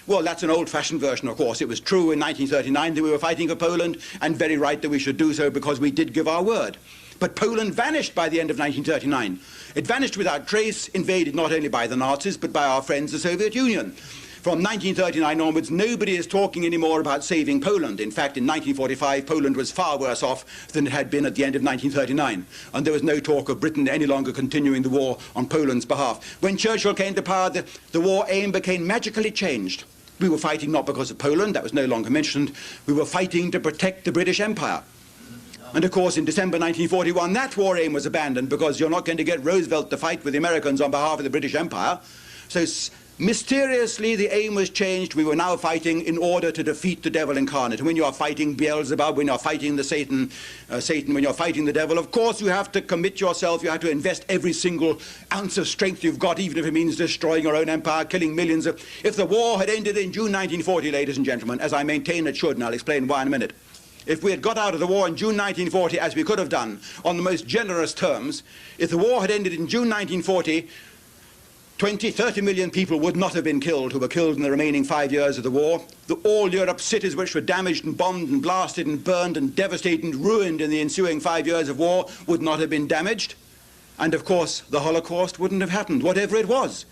Well, that's an old-fashioned version, of course. It was true in 1939 that we were fighting for Poland, and very right that we should do so because we did give our word. But Poland vanished by the end of 1939. It vanished without trace, invaded not only by the Nazis, but by our friends, the Soviet Union. From 1939 onwards, nobody is talking anymore about saving Poland. In fact, in 1945, Poland was far worse off than it had been at the end of 1939. And there was no talk of Britain any longer continuing the war on Poland's behalf. When Churchill came to power, the war aim became magically changed. We were fighting not because of Poland, that was no longer mentioned. We were fighting to protect the British Empire. And of course, in December 1941, that war aim was abandoned because you're not going to get Roosevelt to fight with the Americans on behalf of the British Empire. So mysteriously, the aim was changed. We were now fighting in order to defeat the devil incarnate. And when you are fighting Beelzebub, when you're fighting the Satan, when you're fighting the devil, of course you have to commit yourself. You have to invest every single ounce of strength you've got, even if it means destroying your own empire, killing millions of... If the war had ended in June 1940, ladies and gentlemen, as I maintain it should, and I'll explain why in a minute, if we had got out of the war in June 1940, as we could have done, on the most generous terms, if the war had ended in June 1940, 30 million people would not have been killed who were killed in the remaining 5 years of the war. All Europe's cities which were damaged and bombed and blasted and burned and devastated and ruined in the ensuing 5 years of war would not have been damaged. And of course, the Holocaust wouldn't have happened, whatever it was.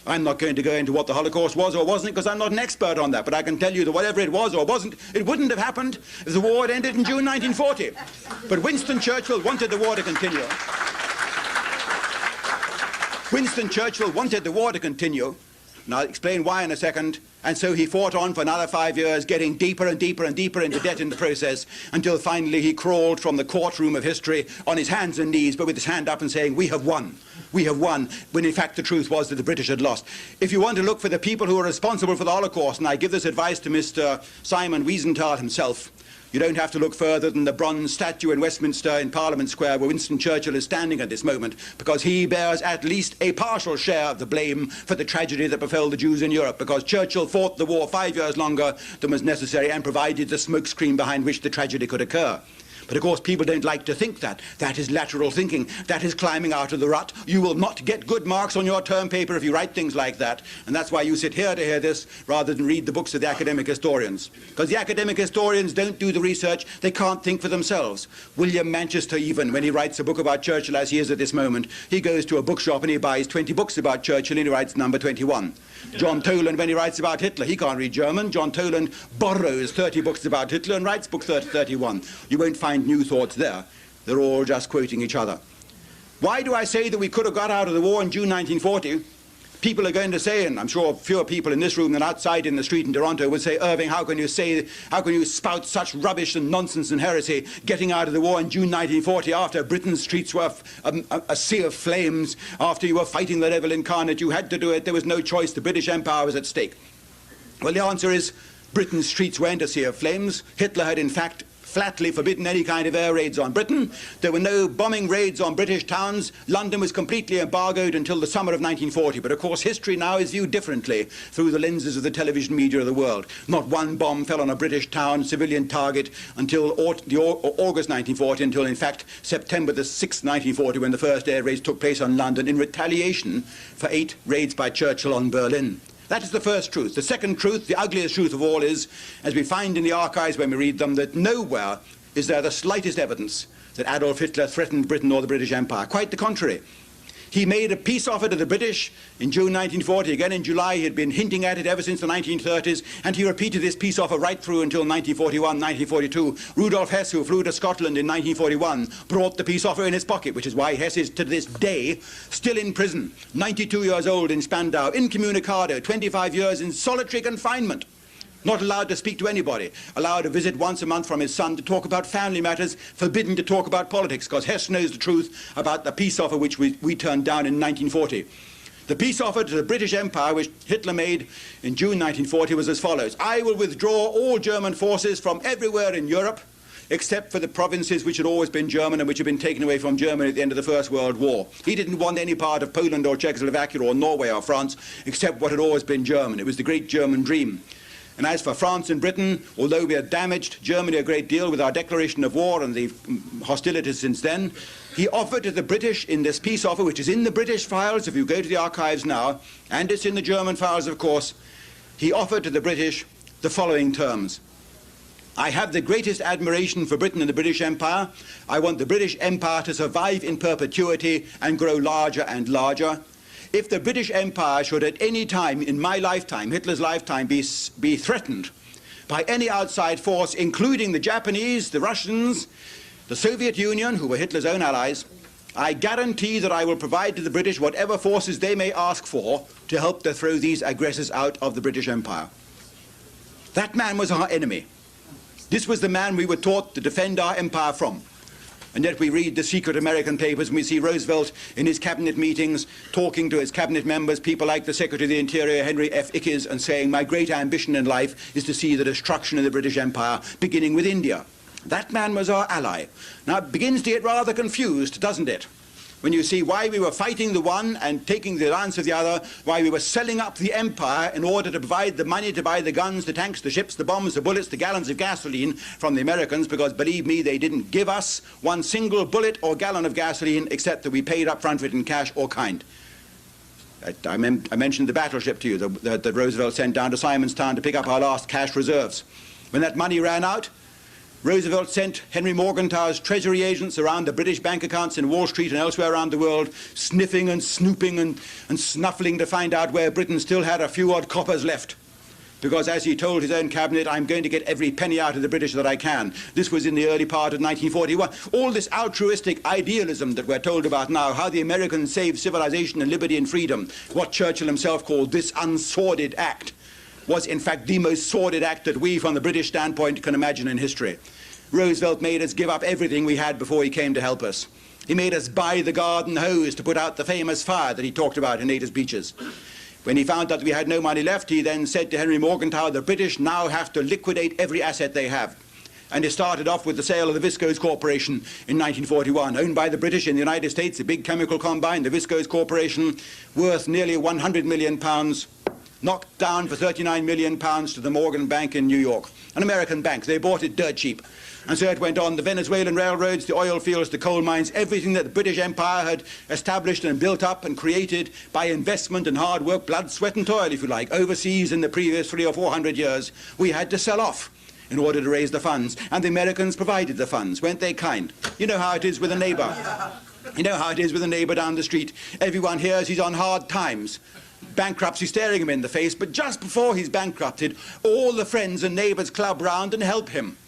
I'm not going to go into what the Holocaust was or wasn't because I'm not an expert on that, but I can tell you that whatever it was or wasn't, it wouldn't have happened if the war had ended in June 1940. But Winston Churchill wanted the war to continue. Winston Churchill wanted the war to continue, and I'll explain why in a second, and so he fought on for another 5 years, getting deeper and deeper and deeper into debt in the process, until finally he crawled from the courtroom of history on his hands and knees, but with his hand up and saying, "We have won. We have won," when in fact the truth was that the British had lost. If you want to look for the people who were responsible for the Holocaust, and I give this advice to Mr. Simon Wiesenthal himself, you don't have to look further than the bronze statue in Westminster in Parliament Square where Winston Churchill is standing at this moment, because he bears at least a partial share of the blame for the tragedy that befell the Jews in Europe, because Churchill fought the war 5 years longer than was necessary and provided the smokescreen behind which the tragedy could occur. But of course people don't like to think that. That is lateral thinking. That is climbing out of the rut. You will not get good marks on your term paper if you write things like that. And that's why you sit here to hear this rather than read the books of the academic historians. Because the academic historians don't do the research. They can't think for themselves. William Manchester, even, when he writes a book about Churchill as he is at this moment, he goes to a bookshop and he buys 20 books about Churchill and he writes number 21. John Toland, when he writes about Hitler, he can't read German. John Toland borrows 30 books about Hitler and writes book 31. You won't find new thoughts there. They're all just quoting each other. Why do I say that we could have got out of the war in June 1940? People are going to say, and I'm sure fewer people in this room than outside in the street in Toronto would say, "Irving, how can you spout such rubbish and nonsense and heresy, getting out of the war in June 1940 after Britain's streets were a sea of flames, after you were fighting the devil incarnate, you had to do it, there was no choice, the British Empire was at stake." Well, the answer is, Britain's streets weren't a sea of flames. Hitler had in fact flatly forbidden any kind of air raids on Britain. There were no bombing raids on British towns. London was completely embargoed until the summer of 1940. But of course history now is viewed differently through the lenses of the television media of the world. Not one bomb fell on a British town, civilian target, until August 1940, until in fact September the 6th, 1940, when the first air raids took place on London in retaliation for 8 raids by Churchill on Berlin. That is the first truth. The second truth, the ugliest truth of all, is, as we find in the archives when we read them, that nowhere is there the slightest evidence that Adolf Hitler threatened Britain or the British Empire. Quite the contrary. He made a peace offer to the British in June 1940. Again in July, he had been hinting at it ever since the 1930s, and he repeated this peace offer right through until 1941, 1942. Rudolf Hess, who flew to Scotland in 1941, brought the peace offer in his pocket, which is why Hess is to this day still in prison, 92 years old in Spandau, incommunicado, 25 years in solitary confinement. Not allowed to speak to anybody, allowed to visit once a month from his son to talk about family matters, forbidden to talk about politics, because Hess knows the truth about the peace offer which we turned down in 1940. The peace offer to the British Empire, which Hitler made in June 1940, was as follows. I will withdraw all German forces from everywhere in Europe, except for the provinces which had always been German and which had been taken away from Germany at the end of the First World War. He didn't want any part of Poland or Czechoslovakia or Norway or France, except what had always been German. It was the great German dream. And as for France and Britain, although we had damaged Germany a great deal with our declaration of war and the hostilities since then, he offered to the British in this peace offer, which is in the British files, if you go to the archives now, and it's in the German files, of course, he offered to the British the following terms. I have the greatest admiration for Britain and the British Empire. I want the British Empire to survive in perpetuity and grow larger and larger. If the British Empire should at any time in my lifetime, Hitler's lifetime, be threatened by any outside force, including the Japanese, the Russians, the Soviet Union, who were Hitler's own allies, I guarantee that I will provide to the British whatever forces they may ask for to help to throw these aggressors out of the British Empire. That man was our enemy. This was the man we were taught to defend our empire from. And yet we read the secret American papers and we see Roosevelt in his cabinet meetings talking to his cabinet members, people like the Secretary of the Interior, Henry F. Ickes, and saying, my great ambition in life is to see the destruction of the British Empire, beginning with India. That man was our ally. Now it begins to get rather confused, doesn't it? When you see why we were fighting the one and taking the alliance of the other, why we were selling up the empire in order to provide the money to buy the guns, the tanks, the ships, the bombs, the bullets, the gallons of gasoline from the Americans, because believe me, they didn't give us one single bullet or gallon of gasoline except that we paid up front for it in cash or kind. I mentioned the battleship to you that Roosevelt sent down to Simonstown to pick up our last cash reserves. When that money ran out, Roosevelt sent Henry Morgenthau's treasury agents around the British bank accounts in Wall Street and elsewhere around the world, sniffing and snooping and snuffling to find out where Britain still had a few odd coppers left. Because as he told his own cabinet, I'm going to get every penny out of the British that I can. This was in the early part of 1941. All this altruistic idealism that we're told about now, how the Americans saved civilization and liberty and freedom, what Churchill himself called this unsordid act, was in fact the most sordid act that we, from the British standpoint, can imagine in history. Roosevelt made us give up everything we had before he came to help us. He made us buy the garden hose to put out the famous fire that he talked about in Native Beaches. When he found out that we had no money left, he then said to Henry Morgenthau, the British now have to liquidate every asset they have. And he started off with the sale of the Viscose Corporation in 1941, owned by the British in the United States, a big chemical combine, the Viscose Corporation, worth nearly £100 million, knocked down for £39 million to the Morgan Bank in New York, an American bank. They bought it dirt cheap. And so it went on. The Venezuelan railroads, the oil fields, the coal mines, everything that the British Empire had established and built up and created by investment and hard work, blood, sweat and toil, if you like, overseas in the previous 300 or 400 years, we had to sell off in order to raise the funds. And the Americans provided the funds, weren't they kind? You know how it is with a neighbor. You know how it is with a neighbor down the street. Everyone hears he's on hard times. Bankruptcy staring him in the face, but just before he's bankrupted, all the friends and neighbors club round and help him.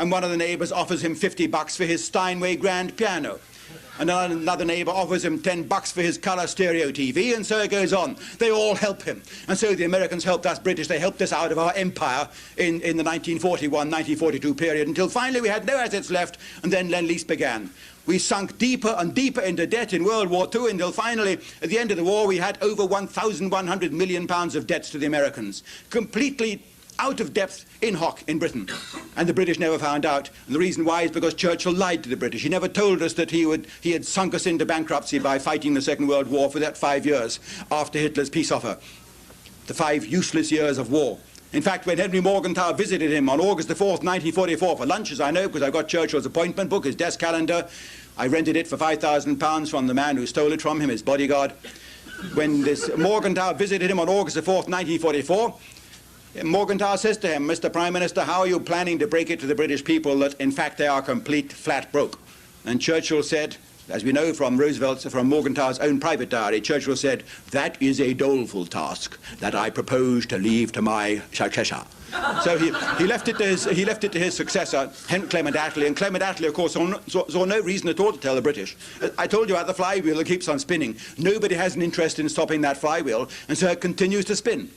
And one of the neighbors offers him $50 for his Steinway grand piano. And another neighbor offers him $10 for his colour stereo TV, and so it goes on. They all help him. And so the Americans helped us British. They helped us out of our empire in the 1941-1942 period, until finally we had no assets left, and then Lend-Lease began. We sunk deeper and deeper into debt in World War II, until finally, at the end of the war, we had over £1,100 million of debts to the Americans. Completely out of depth in hock in Britain. And the British never found out. And the reason why is because Churchill lied to the British. He never told us that he had sunk us into bankruptcy by fighting the Second World War for that 5 years after Hitler's peace offer. The 5 useless years of war. In fact, when Henry Morgenthau visited him on August the 4th, 1944, for lunch, as I know, because I've got Churchill's appointment book, his desk calendar, I rented it for £5,000 from the man who stole it from him, his bodyguard. When this Morgenthau visited him on August the 4th, 1944, Morgenthau says to him, Mr. Prime Minister, how are you planning to break it to the British people that, in fact, they are complete flat broke? And Churchill said, As we know from Morgenthau's own private diary, Churchill said, "That is a doleful task that I propose to leave to my successor." So he left it to his successor, Clement Attlee, and Clement Attlee, of course, saw no reason at all to tell the British. I told you about the flywheel that keeps on spinning. Nobody has an interest in stopping that flywheel, and so it continues to spin.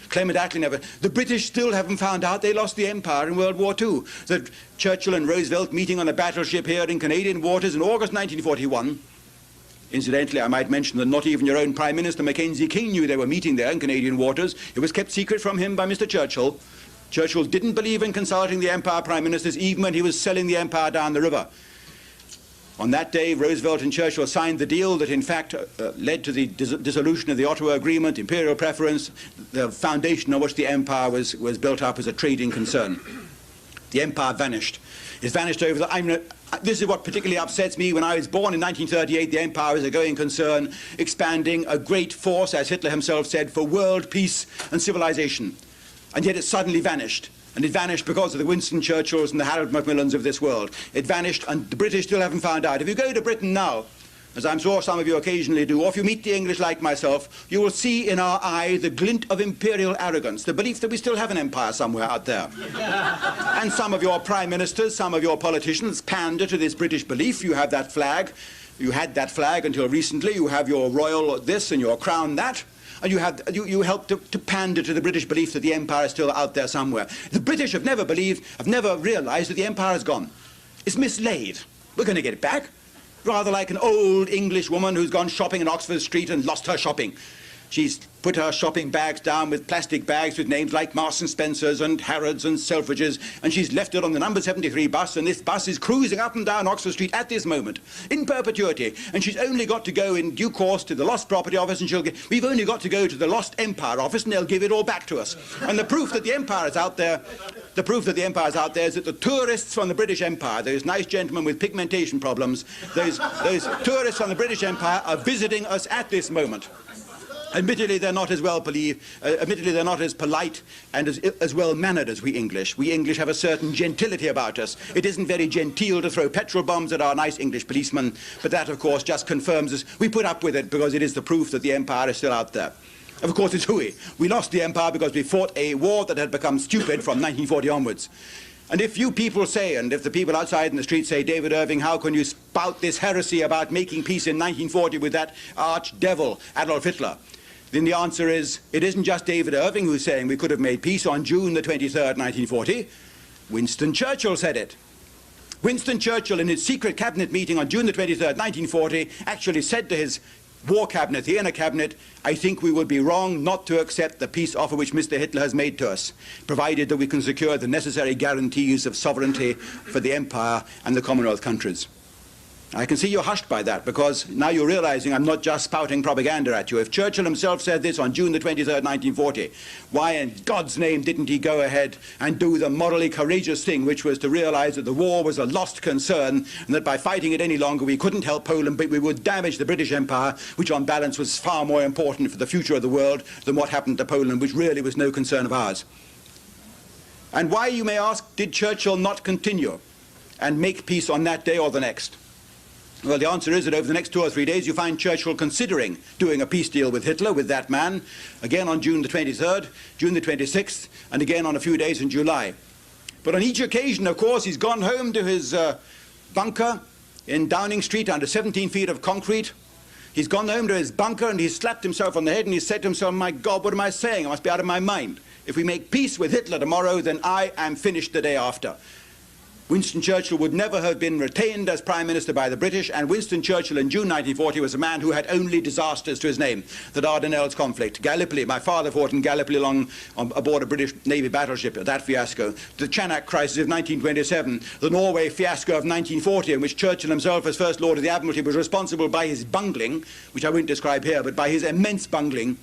Clement Attlee never. The British still haven't found out they lost the empire in World War II. That Churchill and Roosevelt meeting on a battleship here in Canadian waters in August 1941. Incidentally, I might mention that not even your own Prime Minister Mackenzie King knew they were meeting there in Canadian waters. It was kept secret from him by Mr. Churchill. Churchill didn't believe in consulting the Empire Prime Ministers even when he was selling the empire down the river. On that day, Roosevelt and Churchill signed the deal that in fact led to the dissolution of the Ottawa Agreement, imperial preference, the foundation on which the empire was built up as a trading concern. The empire vanished. It vanished over the... this is what particularly upsets me. When I was born in 1938, the empire was a going concern, expanding a great force, as Hitler himself said, for world peace and civilization. And yet it suddenly vanished. And it vanished because of the Winston Churchills and the Harold Macmillans of this world. It vanished, and the British still haven't found out. If you go to Britain now, as I'm sure some of you occasionally do, or if you meet the English like myself, you will see in our eye the glint of imperial arrogance, the belief that we still have an empire somewhere out there. And some of your prime ministers, some of your politicians pander to this British belief. You have that flag. You had that flag until recently. You have your royal this and your crown that. And you help to pander to the British belief that the empire is still out there somewhere. The British have never realized that the empire has gone. It's mislaid. We're going to get it back. Rather like an old English woman who's gone shopping in Oxford Street and lost her shopping. She's put her shopping bags down with plastic bags with names like Marks and Spencers and Harrods and Selfridges, and she's left it on the number 73 bus, and this bus is cruising up and down Oxford Street at this moment, in perpetuity, and she's only got to go in due course to the Lost Property Office, and we've only got to go to the Lost Empire Office, and they'll give it all back to us. And the proof that the empire is out there, is that the tourists from the British Empire, those nice gentlemen with pigmentation problems, those tourists from the British Empire are visiting us at this moment. Admittedly, they're not as admittedly, they're not as polite and as well-mannered as we English. We English have a certain gentility about us. It isn't very genteel to throw petrol bombs at our nice English policemen, but that, of course, just confirms us. We put up with it because it is the proof that the empire is still out there. Of course, it's hooey. We lost the empire because we fought a war that had become stupid from 1940 onwards. And if you people say, and if the people outside in the street say, David Irving, how can you spout this heresy about making peace in 1940 with that arch-devil, Adolf Hitler? Then the answer is, it isn't just David Irving who's saying we could have made peace on June the 23rd, 1940. Winston Churchill said it. Winston Churchill, in his secret cabinet meeting on June the 23rd, 1940, actually said to his war cabinet, the inner cabinet, I think we would be wrong not to accept the peace offer which Mr. Hitler has made to us, provided that we can secure the necessary guarantees of sovereignty for the empire and the Commonwealth countries. I can see you're hushed by that, because now you're realizing I'm not just spouting propaganda at you. If Churchill himself said this on June the 23rd, 1940, why in God's name didn't he go ahead and do the morally courageous thing, which was to realize that the war was a lost concern, and that by fighting it any longer we couldn't help Poland, but we would damage the British Empire, which on balance was far more important for the future of the world than what happened to Poland, which really was no concern of ours. And why, you may ask, did Churchill not continue and make peace on that day or the next? Well, the answer is that over the next 2 or 3 days you find Churchill considering doing a peace deal with Hitler, with that man, again on June the 23rd, June the 26th, and again on a few days in July. But on each occasion, of course, he's gone home to his bunker in Downing Street under 17 feet of concrete. He's gone home to his bunker and he's slapped himself on the head and he's said to himself, my God, what am I saying? I must be out of my mind. If we make peace with Hitler tomorrow, then I am finished the day after. Winston Churchill would never have been retained as Prime Minister by the British, and Winston Churchill in June 1940 was a man who had only disasters to his name. The Dardanelles conflict, Gallipoli, my father fought in Gallipoli aboard a British Navy battleship, that fiasco, the Chanak crisis of 1927, the Norway fiasco of 1940, in which Churchill himself as First Lord of the Admiralty was responsible by his bungling, which I won't describe here, but by his immense bungling.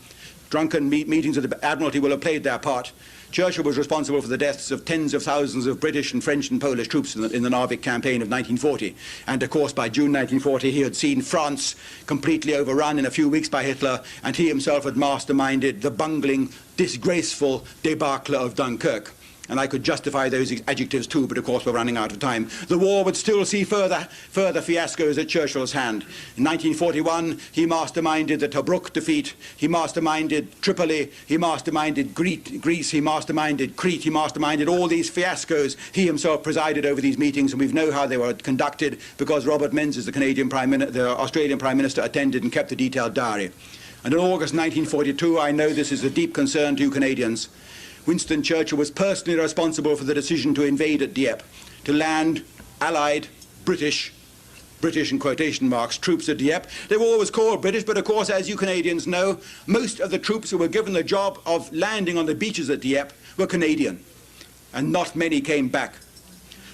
Drunken meetings of the Admiralty will have played their part. Churchill was responsible for the deaths of tens of thousands of British and French and Polish troops in the Narvik campaign of 1940. And of course by June 1940 he had seen France completely overrun in a few weeks by Hitler, and he himself had masterminded the bungling, disgraceful debacle of Dunkirk. and I could justify those adjectives too, but of course we're running out of time. The war would still see further fiascos at Churchill's hand. In 1941, he masterminded the Tobruk defeat, he masterminded Tripoli, he masterminded Greece, he masterminded Crete, he masterminded all these fiascos. He himself presided over these meetings, and we know how they were conducted because Robert Menzies, the Australian Prime Minister, attended and kept the detailed diary. And in August 1942, I know this is a deep concern to you Canadians, Winston Churchill was personally responsible for the decision to invade at Dieppe, to land Allied British in quotation marks, troops at Dieppe. They were always called British, but of course, as you Canadians know, most of the troops who were given the job of landing on the beaches at Dieppe were Canadian, and not many came back.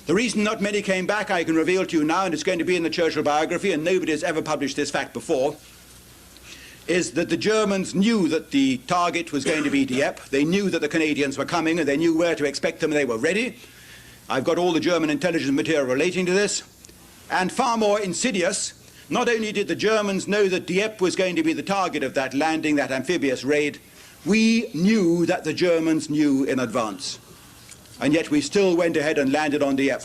The reason not many came back, I can reveal to you now, and it's going to be in the Churchill biography, and nobody has ever published this fact before, is that the Germans knew that the target was going to be Dieppe. They knew that the Canadians were coming, and they knew where to expect them, and they were ready. I've got all the German intelligence material relating to this. And far more insidious, not only did the Germans know that Dieppe was going to be the target of that landing, that amphibious raid, we knew that the Germans knew in advance. And yet we still went ahead and landed on Dieppe.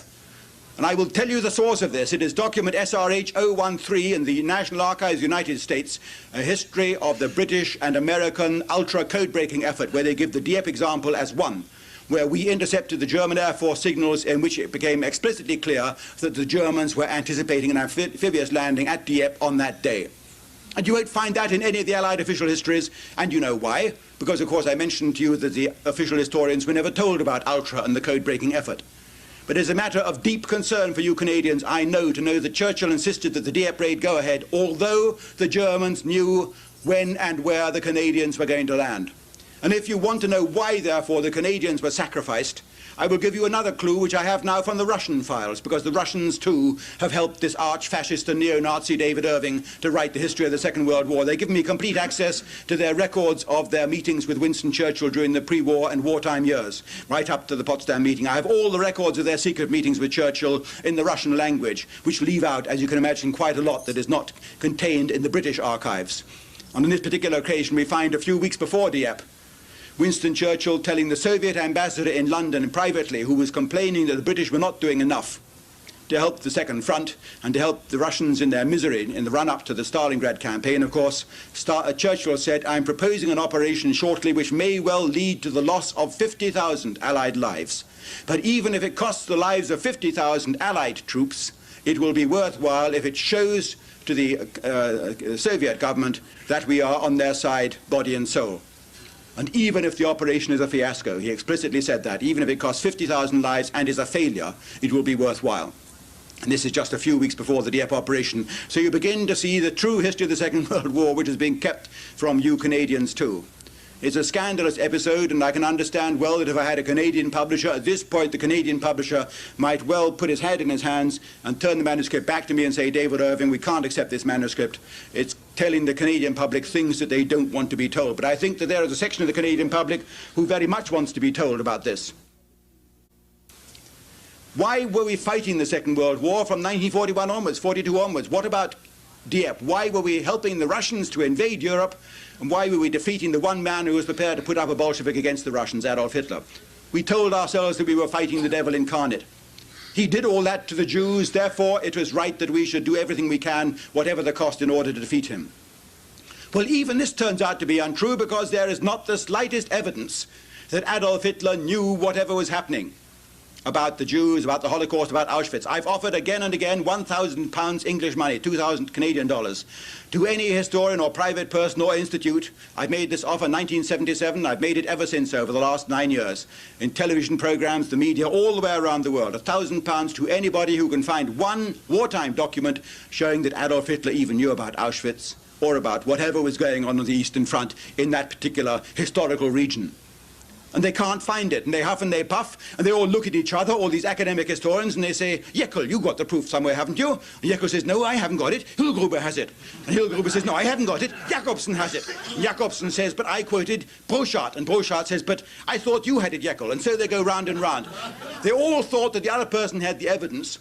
And I will tell you the source of this. It is document SRH 013 in the National Archives, United States, a history of the British and American ultra code-breaking effort, where they give the Dieppe example as one, where we intercepted the German Air Force signals in which it became explicitly clear that the Germans were anticipating an amphibious landing at Dieppe on that day. And you won't find that in any of the Allied official histories, and you know why. Because, of course, I mentioned to you that the official historians were never told about ultra and the code-breaking effort. But as a matter of deep concern for you Canadians, I know to know that Churchill insisted that the Dieppe raid go ahead, although the Germans knew when and where the Canadians were going to land. And if you want to know why, therefore, the Canadians were sacrificed, I will give you another clue which I have now from the Russian files, because the Russians, too, have helped this arch-fascist and neo-Nazi David Irving to write the history of the Second World War. They give me complete access to their records of their meetings with Winston Churchill during the pre-war and wartime years, right up to the Potsdam meeting. I have all the records of their secret meetings with Churchill in the Russian language, which leave out, as you can imagine, quite a lot that is not contained in the British archives. And on this particular occasion, we find a few weeks before Dieppe, Winston Churchill telling the Soviet ambassador in London privately, who was complaining that the British were not doing enough to help the Second Front and to help the Russians in their misery in the run-up to the Stalingrad campaign, of course, Churchill said, "I'm proposing an operation shortly which may well lead to the loss of 50,000 Allied lives. But even if it costs the lives of 50,000 Allied troops, it will be worthwhile if it shows to the Soviet government that we are on their side, body and soul." And even if the operation is a fiasco, he explicitly said that, even if it costs 50,000 lives and is a failure, it will be worthwhile. And this is just a few weeks before the Dieppe operation. So you begin to see the true history of the Second World War, which is being kept from you Canadians too. It's a scandalous episode, and I can understand well that if I had a Canadian publisher, at this point the Canadian publisher might well put his head in his hands and turn the manuscript back to me and say, "David Irving, we can't accept this manuscript. It's telling the Canadian public things that they don't want to be told." But I think that there is a section of the Canadian public who very much wants to be told about this. Why were we fighting the Second World War from 1941 onwards, 42 onwards? What about Dieppe? Why were we helping the Russians to invade Europe? And why were we defeating the one man who was prepared to put up a Bolshevik against the Russians, Adolf Hitler? We told ourselves that we were fighting the devil incarnate. He did all that to the Jews, therefore it was right that we should do everything we can, whatever the cost, in order to defeat him. Well, even this turns out to be untrue, because there is not the slightest evidence that Adolf Hitler knew whatever was happening about the Jews, about the Holocaust, about Auschwitz. I've offered again and again £1,000 English money, 2,000 Canadian dollars, to any historian or private person or institute. I've made this offer in 1977. I've made it ever since over the last 9 years, in television programs, the media, all the way around the world. £1,000 to anybody who can find one wartime document showing that Adolf Hitler even knew about Auschwitz or about whatever was going on the Eastern Front in that particular historical region. And they can't find it, and they huff and they puff, and they all look at each other, all these academic historians, and they say, "Jekyll, you got the proof somewhere, haven't you?" And Jekyll says, "No, I haven't got it. Hillgruber has it." And Hillgruber says, "No, I haven't got it. Jacobson has it." And Jacobson says, "But I quoted Brochard." And Brochard says, "But I thought you had it, Jekyll." And so they go round and round. They all thought that the other person had the evidence,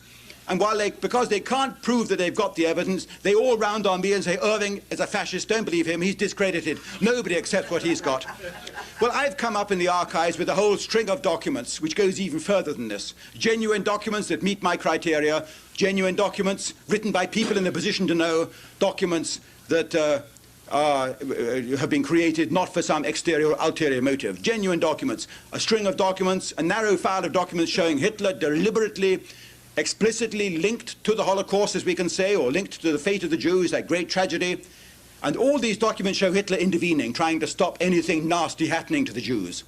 and because they can't prove that they've got the evidence, they all round on me and say, "Irving is a fascist, don't believe him, he's discredited. Nobody accepts what he's got." Well, I've come up in the archives with a whole string of documents which goes even further than this. Genuine documents that meet my criteria, genuine documents written by people in a position to know, documents that have been created not for some exterior or ulterior motive. Genuine documents, a string of documents, a narrow file of documents showing Hitler deliberately, explicitly linked to the Holocaust, as we can say, or linked to the fate of the Jews, that great tragedy. And all these documents show Hitler intervening, trying to stop anything nasty happening to the Jews.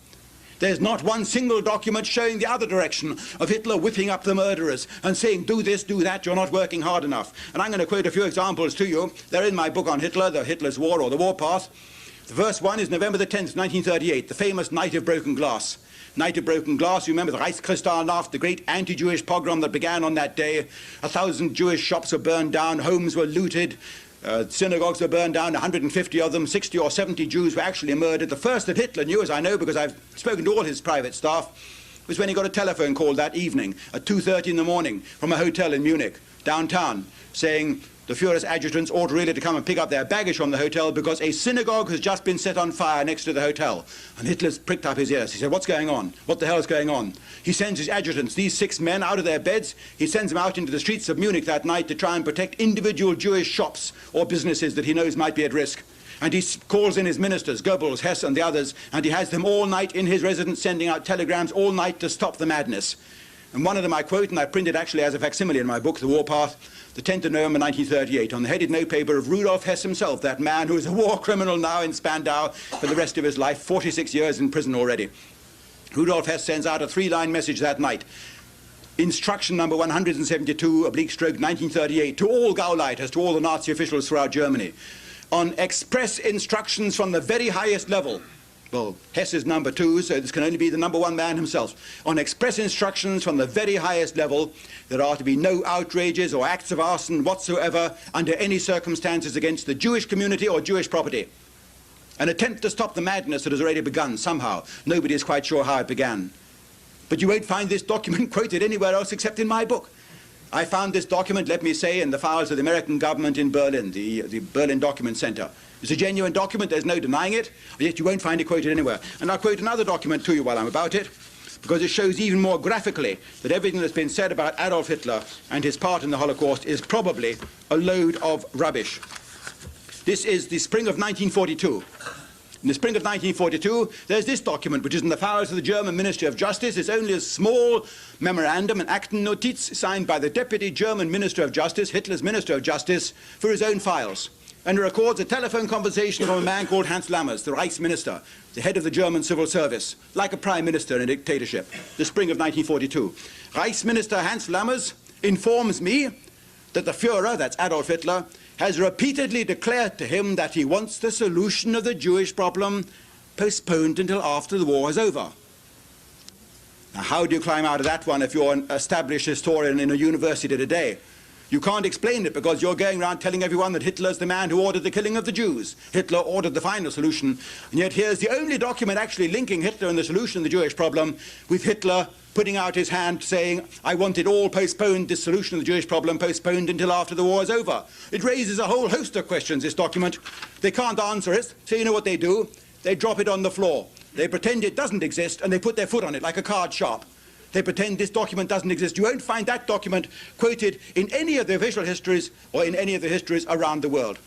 There's not one single document showing the other direction of Hitler whipping up the murderers and saying, do this, do that, you're not working hard enough. And I'm going to quote a few examples to you. They're in my book on Hitler, the Hitler's War, or the Warpath. The first one is November the 10th, 1938, the famous Night of Broken Glass. Night of Broken Glass, you remember the Reichskristallnacht, the great anti-Jewish pogrom that began on that day. 1,000 Jewish shops were burned down, homes were looted, synagogues were burned down, 150 of them, 60 or 70 Jews were actually murdered. The first that Hitler knew, as I know because I've spoken to all his private staff, was when he got a telephone call that evening at 2:30 in the morning from a hotel in Munich, downtown, saying the Führer's adjutants ought really to come and pick up their baggage from the hotel because a synagogue has just been set on fire next to the hotel. And Hitler's pricked up his ears. He said, what's going on? What the hell is going on? He sends his adjutants, these 6 men, out of their beds. He sends them out into the streets of Munich that night to try and protect individual Jewish shops or businesses that he knows might be at risk. And he calls in his ministers, Goebbels, Hess and the others, and he has them all night in his residence sending out telegrams all night to stop the madness. And one of them I quote, and I printed actually as a facsimile in my book, The Warpath, the 10th of November 1938, on the headed notepaper of Rudolf Hess himself, that man who is a war criminal now in Spandau for the rest of his life, 46 years in prison already. Rudolf Hess sends out a 3-line message that night. Instruction number 172/1938 to all Gauleiters, to all the Nazi officials throughout Germany, on express instructions from the very highest level. Well, Hess is number 2, so this can only be the number 1 man himself. On express instructions from the very highest level, there are to be no outrages or acts of arson whatsoever under any circumstances against the Jewish community or Jewish property. An attempt to stop the madness that has already begun somehow. Nobody is quite sure how it began. But you won't find this document quoted anywhere else except in my book. I found this document, let me say, in the files of the American government in Berlin, the Berlin Document Center. It's a genuine document, there's no denying it, yet you won't find it quoted anywhere. And I'll quote another document to you while I'm about it, because it shows even more graphically that everything that's been said about Adolf Hitler and his part in the Holocaust is probably a load of rubbish. This is the spring of 1942. In the spring of 1942, there's this document, which is in the files of the German Ministry of Justice. It's only a small memorandum, an Aktennotiz, signed by the Deputy German Minister of Justice, Hitler's Minister of Justice, for his own files. And it records a telephone conversation from a man called Hans Lammers, the Reichsminister, the head of the German civil service, like a prime minister in a dictatorship, the spring of 1942. Reichsminister Hans Lammers informs me that the Führer, that's Adolf Hitler, has repeatedly declared to him that he wants the solution of the Jewish problem postponed until after the war is over. Now, how do you climb out of that one if you're an established historian in a university today? You can't explain it because you're going around telling everyone that Hitler's the man who ordered the killing of the Jews. Hitler ordered the final solution, and yet here's the only document actually linking Hitler and the solution of the Jewish problem with Hitler putting out his hand saying, I want it all postponed, this solution of the Jewish problem postponed until after the war is over. It raises a whole host of questions, this document. They can't answer it, so you know what they do? They drop it on the floor. They pretend it doesn't exist, and they put their foot on it like a card sharp. They pretend this document doesn't exist. You won't find that document quoted in any of the official histories or in any of the histories around the world.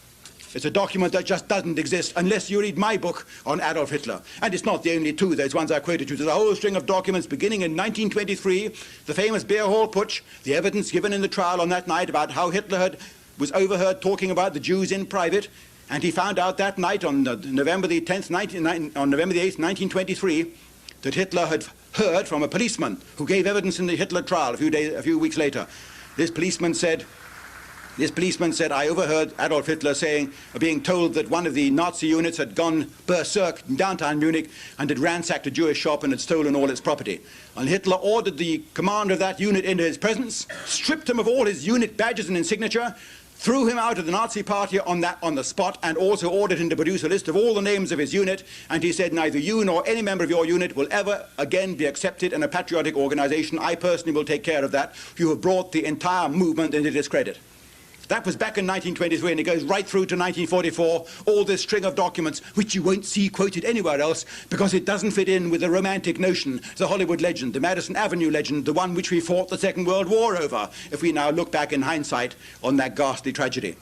It's a document that just doesn't exist unless you read my book on Adolf Hitler. And it's not the only two, those ones I quoted you. There's a whole string of documents beginning in 1923, the famous Beer Hall Putsch, the evidence given in the trial on that night about how Hitler was overheard talking about the Jews in private, and he found out that night on November the 8th, 1923, that Hitler had heard from a policeman who gave evidence in the Hitler trial a few weeks later. This policeman said, I overheard Adolf Hitler being told that one of the Nazi units had gone berserk in downtown Munich and had ransacked a Jewish shop and had stolen all its property. And Hitler ordered the commander of that unit into his presence, stripped him of all his unit badges and insignia, threw him out of the Nazi party on the spot, and also ordered him to produce a list of all the names of his unit, and he said, neither you nor any member of your unit will ever again be accepted in a patriotic organization. I personally will take care of that. You have brought the entire movement into discredit. That was back in 1923, and it goes right through to 1944, all this string of documents, which you won't see quoted anywhere else, because it doesn't fit in with the romantic notion, the Hollywood legend, the Madison Avenue legend, the one which we fought the Second World War over, if we now look back in hindsight on that ghastly tragedy.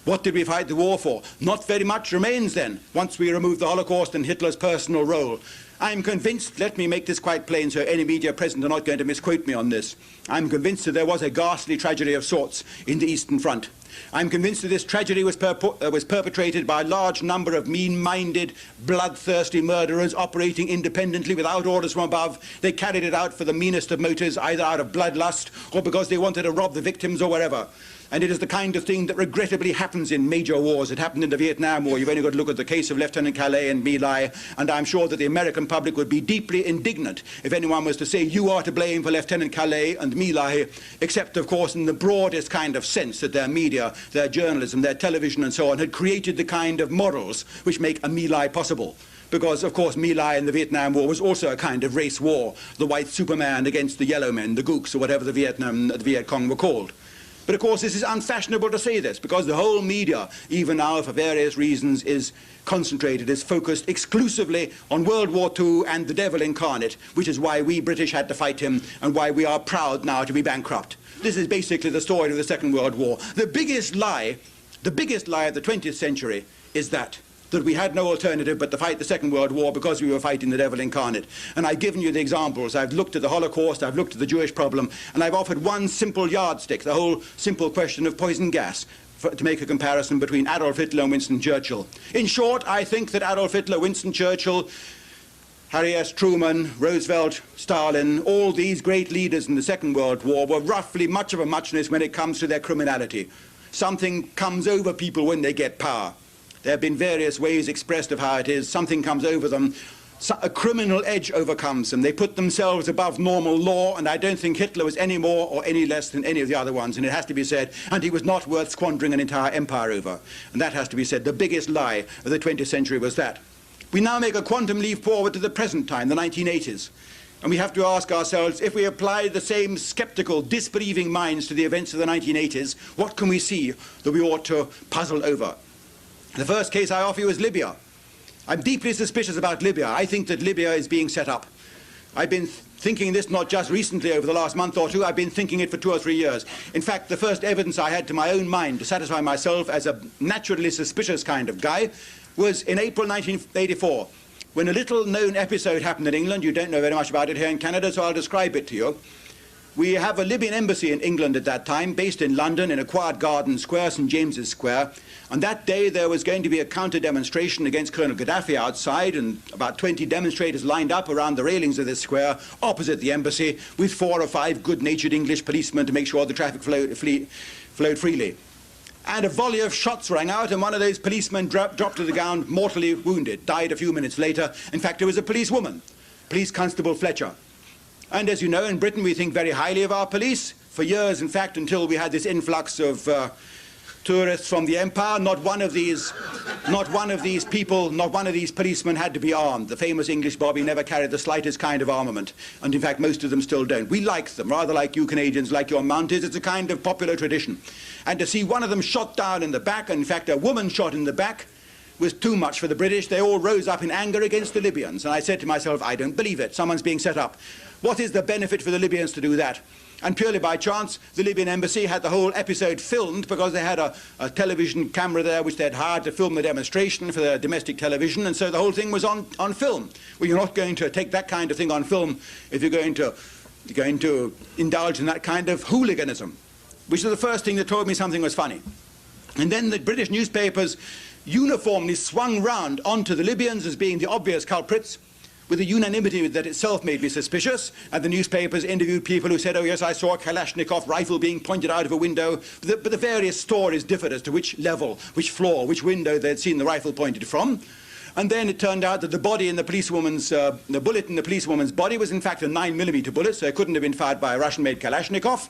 What did we fight the war for? Not very much remains then, once we remove the Holocaust and Hitler's personal role. I'm convinced, let me make this quite plain so any media present are not going to misquote me on this, I'm convinced that there was a ghastly tragedy of sorts in the Eastern Front. I'm convinced that this tragedy was perpetrated by a large number of mean-minded, bloodthirsty murderers operating independently without orders from above. They carried it out for the meanest of motives, either out of bloodlust or because they wanted to rob the victims or wherever. And it is the kind of thing that regrettably happens in major wars. It happened in the Vietnam War. You've only got to look at the case of Lieutenant Calais and My Lai, and I'm sure that the American public would be deeply indignant if anyone was to say you are to blame for Lieutenant Calais and My Lai, except, of course, in the broadest kind of sense that their media, their journalism, their television and so on had created the kind of morals which make a My Lai possible. Because, of course, My Lai in the Vietnam War was also a kind of race war, the white Superman against the yellow men, the Gooks, or whatever the Viet Cong were called. But of course this is unfashionable to say this, because the whole media, even now for various reasons, is concentrated, is focused exclusively on World War II and the devil incarnate, which is why we British had to fight him and why we are proud now to be bankrupt. This is basically the story of the Second World War. The biggest lie of the 20th century is that we had no alternative but to fight the Second World War because we were fighting the devil incarnate. And I've given you the examples. I've looked at the Holocaust, I've looked at the Jewish problem, and I've offered one simple yardstick, the whole simple question of poison gas, to make a comparison between Adolf Hitler and Winston Churchill. In short, I think that Adolf Hitler, Winston Churchill, Harry S. Truman, Roosevelt, Stalin, all these great leaders in the Second World War were roughly much of a muchness when it comes to their criminality. Something comes over people when they get power. There have been various ways expressed of how it is. Something comes over them. A criminal edge overcomes them. They put themselves above normal law, and I don't think Hitler was any more or any less than any of the other ones, and it has to be said, and he was not worth squandering an entire empire over. And that has to be said. The biggest lie of the 20th century was that. We now make a quantum leap forward to the present time, the 1980s. And we have to ask ourselves, if we apply the same skeptical, disbelieving minds to the events of the 1980s, what can we see that we ought to puzzle over? The first case I offer you is Libya. I'm deeply suspicious about Libya. I think that Libya is being set up. I've been thinking this not just recently over the last month or two, I've been thinking it for 2 or 3 years. In fact, the first evidence I had to my own mind to satisfy myself as a naturally suspicious kind of guy was in April 1984, when a little known episode happened in England. You don't know very much about it here in Canada, so I'll describe it to you. We have a Libyan embassy in England at that time, based in London in a quiet garden square, St. James's Square. And that day there was going to be a counter-demonstration against Colonel Gaddafi outside, and about 20 demonstrators lined up around the railings of this square opposite the embassy with 4 or 5 good-natured English policemen to make sure the traffic flowed freely. And a volley of shots rang out, and one of those policemen dropped to the ground mortally wounded, died a few minutes later. In fact, it was a policewoman, Police Constable Fletcher. And as you know, in Britain we think very highly of our police. For years, in fact, until we had this influx of tourists from the empire, not one of these policemen had to be armed. The famous English bobby never carried the slightest kind of armament, and in fact most of them still don't. We like them, rather like you Canadians like your Mounties. It's a kind of popular tradition. And to see one of them shot down in the back, and in fact a woman shot in the back, was too much for the British. They all rose up in anger against the Libyans, and I said to myself, I don't believe it. Someone's being set up. What is the benefit for the Libyans to do that? And purely by chance, the Libyan embassy had the whole episode filmed because they had a television camera there which they'd hired to film the demonstration for their domestic television, and so the whole thing was on film. Well, you're not going to take that kind of thing on film if you're going to indulge in that kind of hooliganism, which was the first thing that told me something was funny. And then the British newspapers uniformly swung round onto the Libyans as being the obvious culprits, with a unanimity that itself made me suspicious, and the newspapers interviewed people who said, oh yes, I saw a Kalashnikov rifle being pointed out of a window, but the various stories differed as to which level, which floor, which window they'd seen the rifle pointed from. And then it turned out that the body in the policewoman's, the bullet in the policewoman's body was in fact a 9mm bullet, so it couldn't have been fired by a Russian-made Kalashnikov.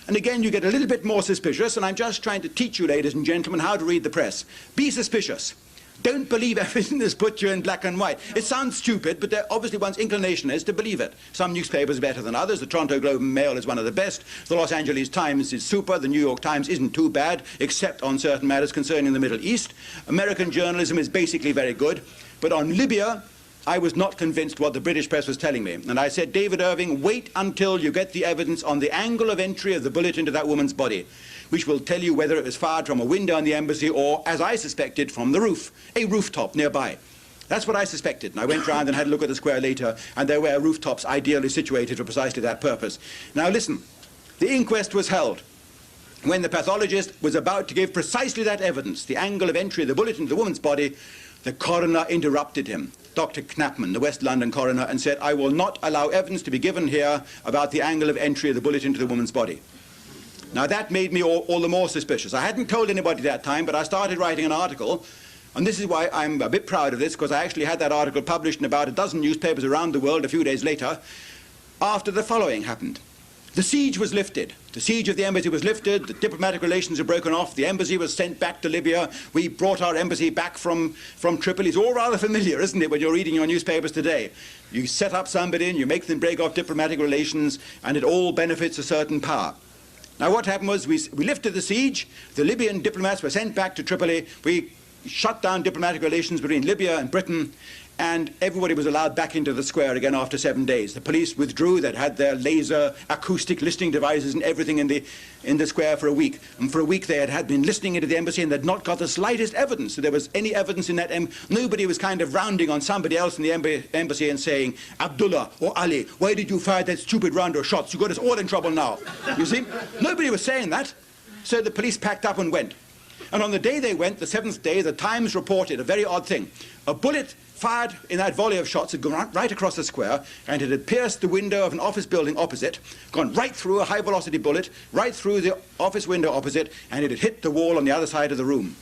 And again, you get a little bit more suspicious, and I'm just trying to teach you, ladies and gentlemen, how to read the press. Be suspicious. Don't believe everything that's put you in black and white. It sounds stupid, but obviously one's inclination is to believe it. Some newspapers are better than others. The Toronto Globe and Mail is one of the best. The Los Angeles Times is super. The New York Times isn't too bad, except on certain matters concerning the Middle East. American journalism is basically very good. But on Libya, I was not convinced what the British press was telling me. And I said, David Irving, wait until you get the evidence on the angle of entry of the bullet into that woman's body, which will tell you whether it was fired from a window in the embassy or, as I suspected, from the roof, a rooftop nearby. That's what I suspected. And I went round and had a look at the square later, and there were rooftops ideally situated for precisely that purpose. Now listen, the inquest was held when the pathologist was about to give precisely that evidence, the angle of entry of the bullet into the woman's body. The coroner interrupted him, Dr. Knapman, the West London coroner, and said, I will not allow evidence to be given here about the angle of entry of the bullet into the woman's body. Now that made me all the more suspicious. I hadn't told anybody that time, but I started writing an article, and this is why I'm a bit proud of this, because I actually had that article published in about a dozen newspapers around the world a few days later, after the following happened. The siege was lifted. The siege of the embassy was lifted. The diplomatic relations were broken off. The embassy was sent back to Libya. We brought our embassy back from Tripoli. It's all rather familiar, isn't it, when you're reading your newspapers today? You set up somebody and you make them break off diplomatic relations, and it all benefits a certain power. Now what happened was we lifted the siege. The Libyan diplomats were sent back to Tripoli. We shut down diplomatic relations between Libya and Britain, and everybody was allowed back into the square again after 7 days. The police withdrew. They'd had their laser acoustic listening devices and everything in the square for a week. And for a week they had been listening into the embassy, and they'd not got the slightest evidence that there was any evidence in that nobody was kind of rounding on somebody else in the embassy and saying, Abdullah or Ali, why did you fire that stupid round of shots? You got us all in trouble now. You see? Nobody was saying that. So the police packed up and went. And on the day they went, the 7th day, the Times reported a very odd thing. A bullet fired in that volley of shots had gone right across the square, and it had pierced the window of an office building opposite, gone right through a high-velocity bullet, right through the office window opposite, and it had hit the wall on the other side of the room.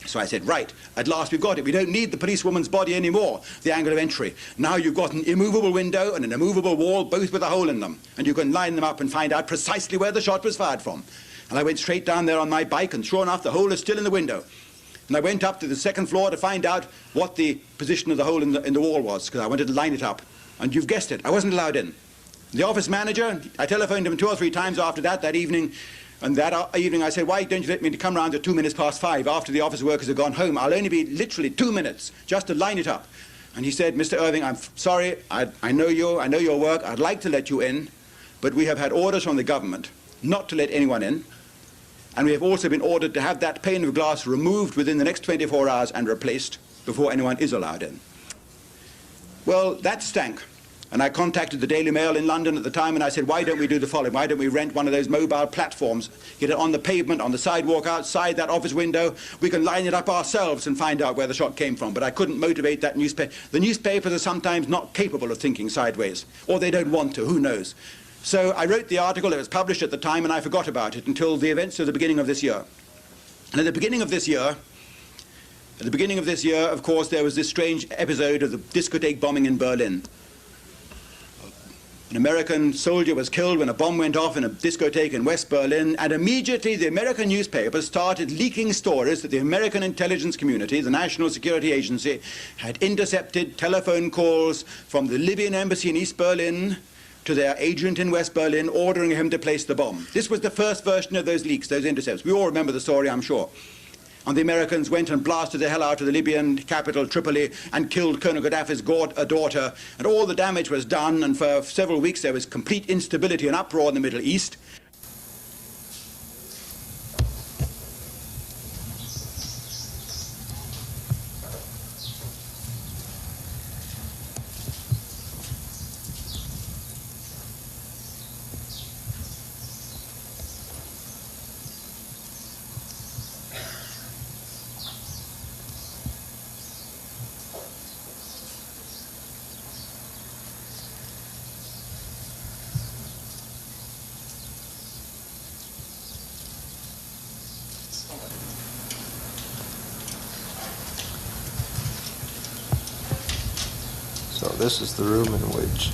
So I said, right, at last we've got it. We don't need the policewoman's body anymore, the angle of entry. Now you've got an immovable window and an immovable wall, both with a hole in them, and you can line them up and find out precisely where the shot was fired from. And I went straight down there on my bike, and sure enough, the hole is still in the window. And I went up to the 2nd floor to find out what the position of the hole in the wall was, because I wanted to line it up. And you've guessed it, I wasn't allowed in. The office manager, I telephoned him 2 or 3 times after that evening, and that evening I said, why don't you let me come round at 5:02 after the office workers have gone home? I'll only be literally 2 minutes just to line it up. And he said, Mr. Irving, I'm sorry, I know you, I know your work, I'd like to let you in, but we have had orders from the government not to let anyone in. And we have also been ordered to have that pane of glass removed within the next 24 hours and replaced before anyone is allowed in. Well, that stank. And I contacted the Daily Mail in London at the time, and I said, why don't we do the following? Why don't we rent one of those mobile platforms, get it on the pavement, on the sidewalk outside that office window? We can line it up ourselves and find out where the shot came from. But I couldn't motivate that newspaper. The newspapers are sometimes not capable of thinking sideways, or they don't want to, who knows. So I wrote the article, it was published at the time, and I forgot about it until the events of the beginning of this year. And at the beginning of this year, of course, there was this strange episode of the discotheque bombing in Berlin. An American soldier was killed when a bomb went off in a discotheque in West Berlin, and immediately the American newspapers started leaking stories that the American intelligence community, the National Security Agency, had intercepted telephone calls from the Libyan embassy in East Berlin to their agent in West Berlin, ordering him to place the bomb. This was the first version of those leaks, those intercepts. We all remember the story, I'm sure. And the Americans went and blasted the hell out of the Libyan capital, Tripoli, and killed Colonel Gaddafi's daughter. And all the damage was done, and for several weeks there was complete instability and uproar in the Middle East. So this is the room in which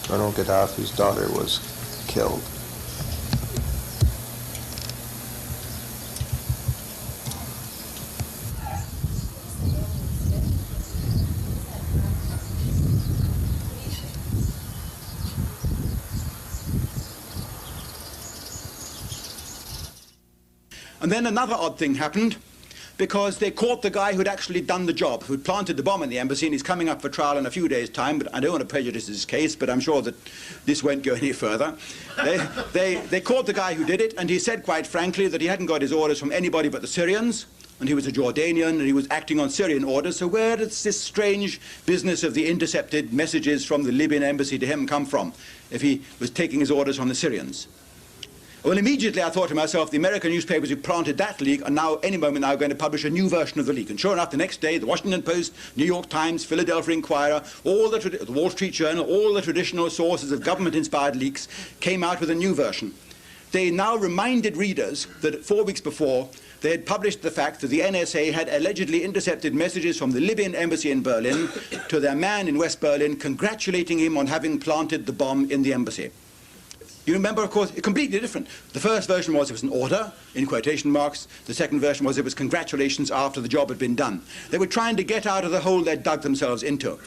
Colonel Gaddafi's daughter was killed. And then another odd thing happened, because they caught the guy who'd actually done the job, who'd planted the bomb in the embassy, and he's coming up for trial in a few days' time. But I don't want to prejudice his case, but I'm sure that this won't go any further. They caught the guy who did it, and he said quite frankly that he hadn't got his orders from anybody but the Syrians, and he was a Jordanian, and he was acting on Syrian orders. So where does this strange business of the intercepted messages from the Libyan embassy to him come from, if he was taking his orders from the Syrians? Well, immediately I thought to myself, the American newspapers who planted that leak are now, any moment now, going to publish a new version of the leak. And sure enough, the next day, the Washington Post, New York Times, Philadelphia Inquirer, the Wall Street Journal, all the traditional sources of government-inspired leaks came out with a new version. They now reminded readers that 4 weeks before, they had published the fact that the NSA had allegedly intercepted messages from the Libyan embassy in Berlin to their man in West Berlin, congratulating him on having planted the bomb in the embassy. You remember, of course, completely different. The first version was it was an order, in quotation marks. The second version was it was congratulations after the job had been done. They were trying to get out of the hole they'd dug themselves into.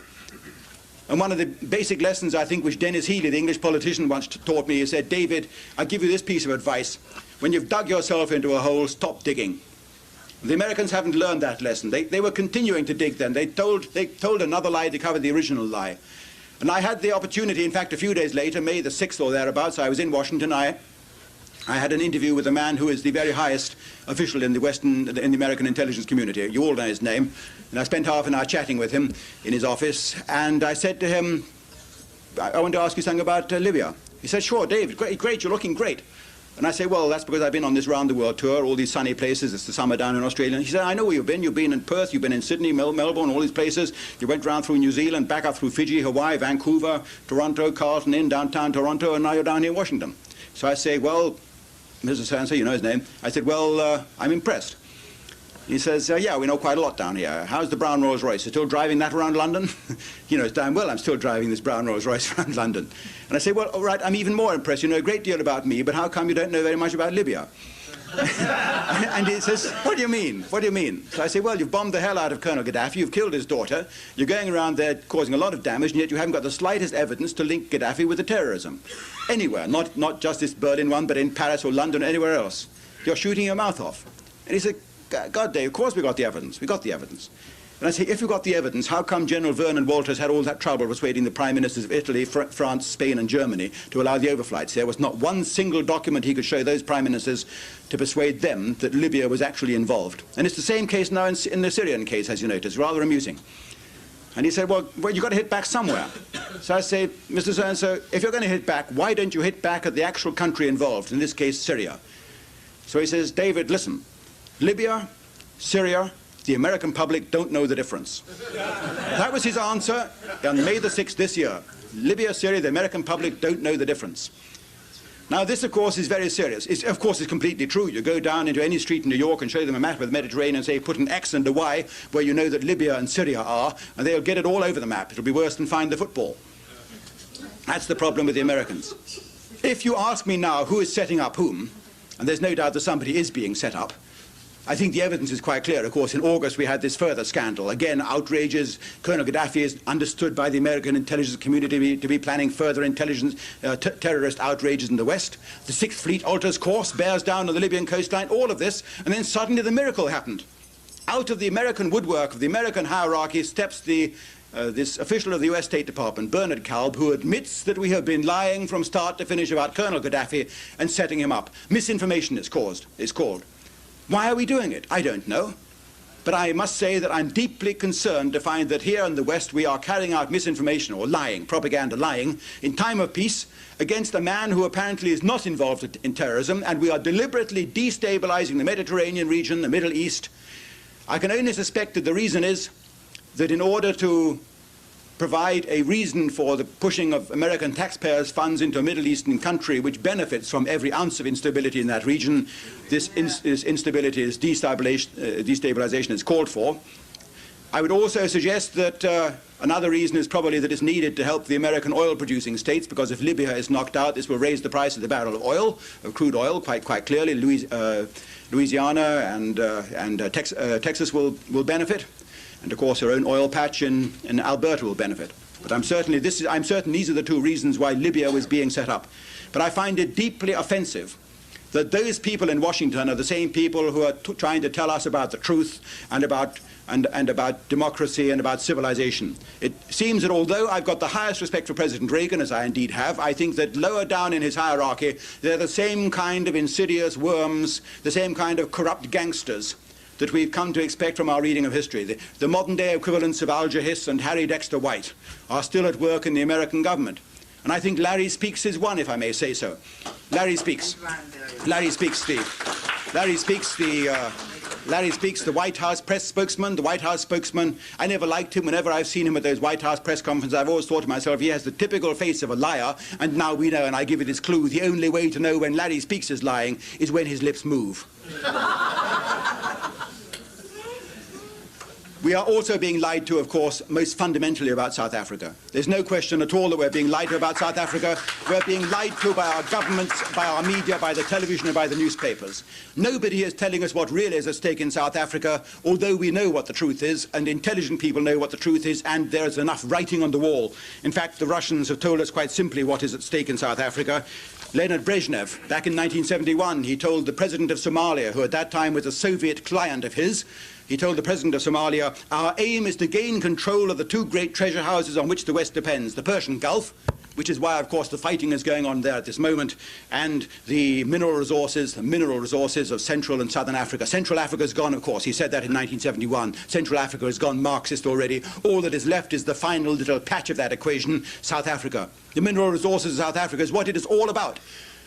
And one of the basic lessons, I think, which Dennis Healy, the English politician, once taught me, he said, David, I'll give you this piece of advice. When you've dug yourself into a hole, stop digging. The Americans haven't learned that lesson. They were continuing to dig then. They told another lie to cover the original lie. And I had the opportunity, in fact, a few days later, May the 6th or thereabouts, I was in Washington. I had an interview with a man who is the very highest official in the American intelligence community. You all know his name. And I spent half an hour chatting with him in his office. And I said to him, I want to ask you something about Libya. He said, sure, David, great, you're looking great. And I say, well, that's because I've been on this round-the-world tour, all these sunny places. It's the summer down in Australia. And he said, I know where you've been. You've been in Perth, you've been in Sydney, Melbourne, all these places. You went round through New Zealand, back up through Fiji, Hawaii, Vancouver, Toronto, Carlton Inn, downtown Toronto, and now you're down here in Washington. So I say, well, Mr. So-and-so, you know his name. I said, well, I'm impressed. He says, yeah, we know quite a lot down here. How's the brown Rolls Royce? You're still driving that around London? You know, it's damn well I'm still driving this brown Rolls Royce around London. And I say, well, all right, I'm even more impressed. You know a great deal about me, but how come you don't know very much about Libya? And he says, what do you mean? What do you mean? So I say, well, you've bombed the hell out of Colonel Gaddafi, you've killed his daughter, you're going around there causing a lot of damage, and yet you haven't got the slightest evidence to link Gaddafi with the terrorism. Anywhere, not just this Berlin one, but in Paris or London or anywhere else. You're shooting your mouth off. And he said, God, Dave, of course we got the evidence. We got the evidence. And I say, if you got the evidence, how come General Vernon Walters had all that trouble persuading the prime ministers of Italy, France, Spain, and Germany to allow the overflights? There was not one single document he could show those prime ministers to persuade them that Libya was actually involved. And it's the same case now in the Syrian case, as you notice, rather amusing. And he said, well, you've got to hit back somewhere. So I say, Mr. So-and-so, if you're going to hit back, why don't you hit back at the actual country involved, in this case, Syria? So he says, David, listen. Libya, Syria, the American public don't know the difference. That was his answer on May the 6th this year. Libya, Syria, the American public don't know the difference. Now this, of course, is very serious. Of course, it's completely true. You go down into any street in New York and show them a map of the Mediterranean and say, put an X and a Y where you know that Libya and Syria are, and they'll get it all over the map. It'll be worse than find the football. That's the problem with the Americans. If you ask me now who is setting up whom, and there's no doubt that somebody is being set up, I think the evidence is quite clear. Of course, in August we had this further scandal. Again, outrages. Colonel Gaddafi is understood by the American intelligence community to be planning further intelligence terrorist outrages in the West. The Sixth Fleet alters course, bears down on the Libyan coastline, all of this, and then suddenly the miracle happened. Out of the American woodwork of the American hierarchy steps this official of the US State Department, Bernard Kalb, who admits that we have been lying from start to finish about Colonel Gaddafi and setting him up. Misinformation is called. Why are we doing it? I don't know. But I must say that I'm deeply concerned to find that here in the West we are carrying out misinformation or lying, propaganda lying, in time of peace against a man who apparently is not involved in terrorism, and we are deliberately destabilizing the Mediterranean region, the Middle East. I can only suspect that the reason is that in order to provide a reason for the pushing of American taxpayers' funds into a Middle Eastern country which benefits from every ounce of instability in that region, this instability, this destabilization is called for. I would also suggest that another reason is probably that it's needed to help the American oil-producing states, because if Libya is knocked out, this will raise the price of the barrel of oil, of crude oil, quite clearly. Louisiana and Texas will benefit. And of course, our own oil patch in Alberta will benefit. But I'm certain these are the two reasons why Libya was being set up. But I find it deeply offensive that those people in Washington are the same people who are trying to tell us about the truth and about democracy and about civilization. It seems that although I've got the highest respect for President Reagan, as I indeed have, I think that lower down in his hierarchy, they're the same kind of insidious worms, the same kind of corrupt gangsters that we've come to expect from our reading of history. The modern-day equivalents of Alger Hiss and Harry Dexter White are still at work in the American government. And I think Larry Speakes is one, if I may say so. Larry Speakes. Larry Speakes, the White House press spokesman, the White House spokesman. I never liked him. Whenever I've seen him at those White House press conferences, I've always thought to myself, he has the typical face of a liar, and now we know, and I give you this clue, the only way to know when Larry Speakes is lying is when his lips move. We are also being lied to, of course, most fundamentally about South Africa. There's no question at all that we're being lied to about South Africa. We're being lied to by our governments, by our media, by the television and by the newspapers. Nobody is telling us what really is at stake in South Africa, although we know what the truth is, and intelligent people know what the truth is, and there's enough writing on the wall. In fact, the Russians have told us quite simply what is at stake in South Africa. Leonid Brezhnev, back in 1971, he told the president of Somalia, who at that time was a Soviet client of his, he told the president of Somalia, our aim is to gain control of the two great treasure houses on which the West depends, the Persian Gulf, which is why, of course, the fighting is going on there at this moment, and the mineral resources of Central and Southern Africa. Central Africa is gone, of course. He said that in 1971. Central Africa has gone Marxist already. All that is left is the final little patch of that equation, South Africa. The mineral resources of South Africa is what it is all about.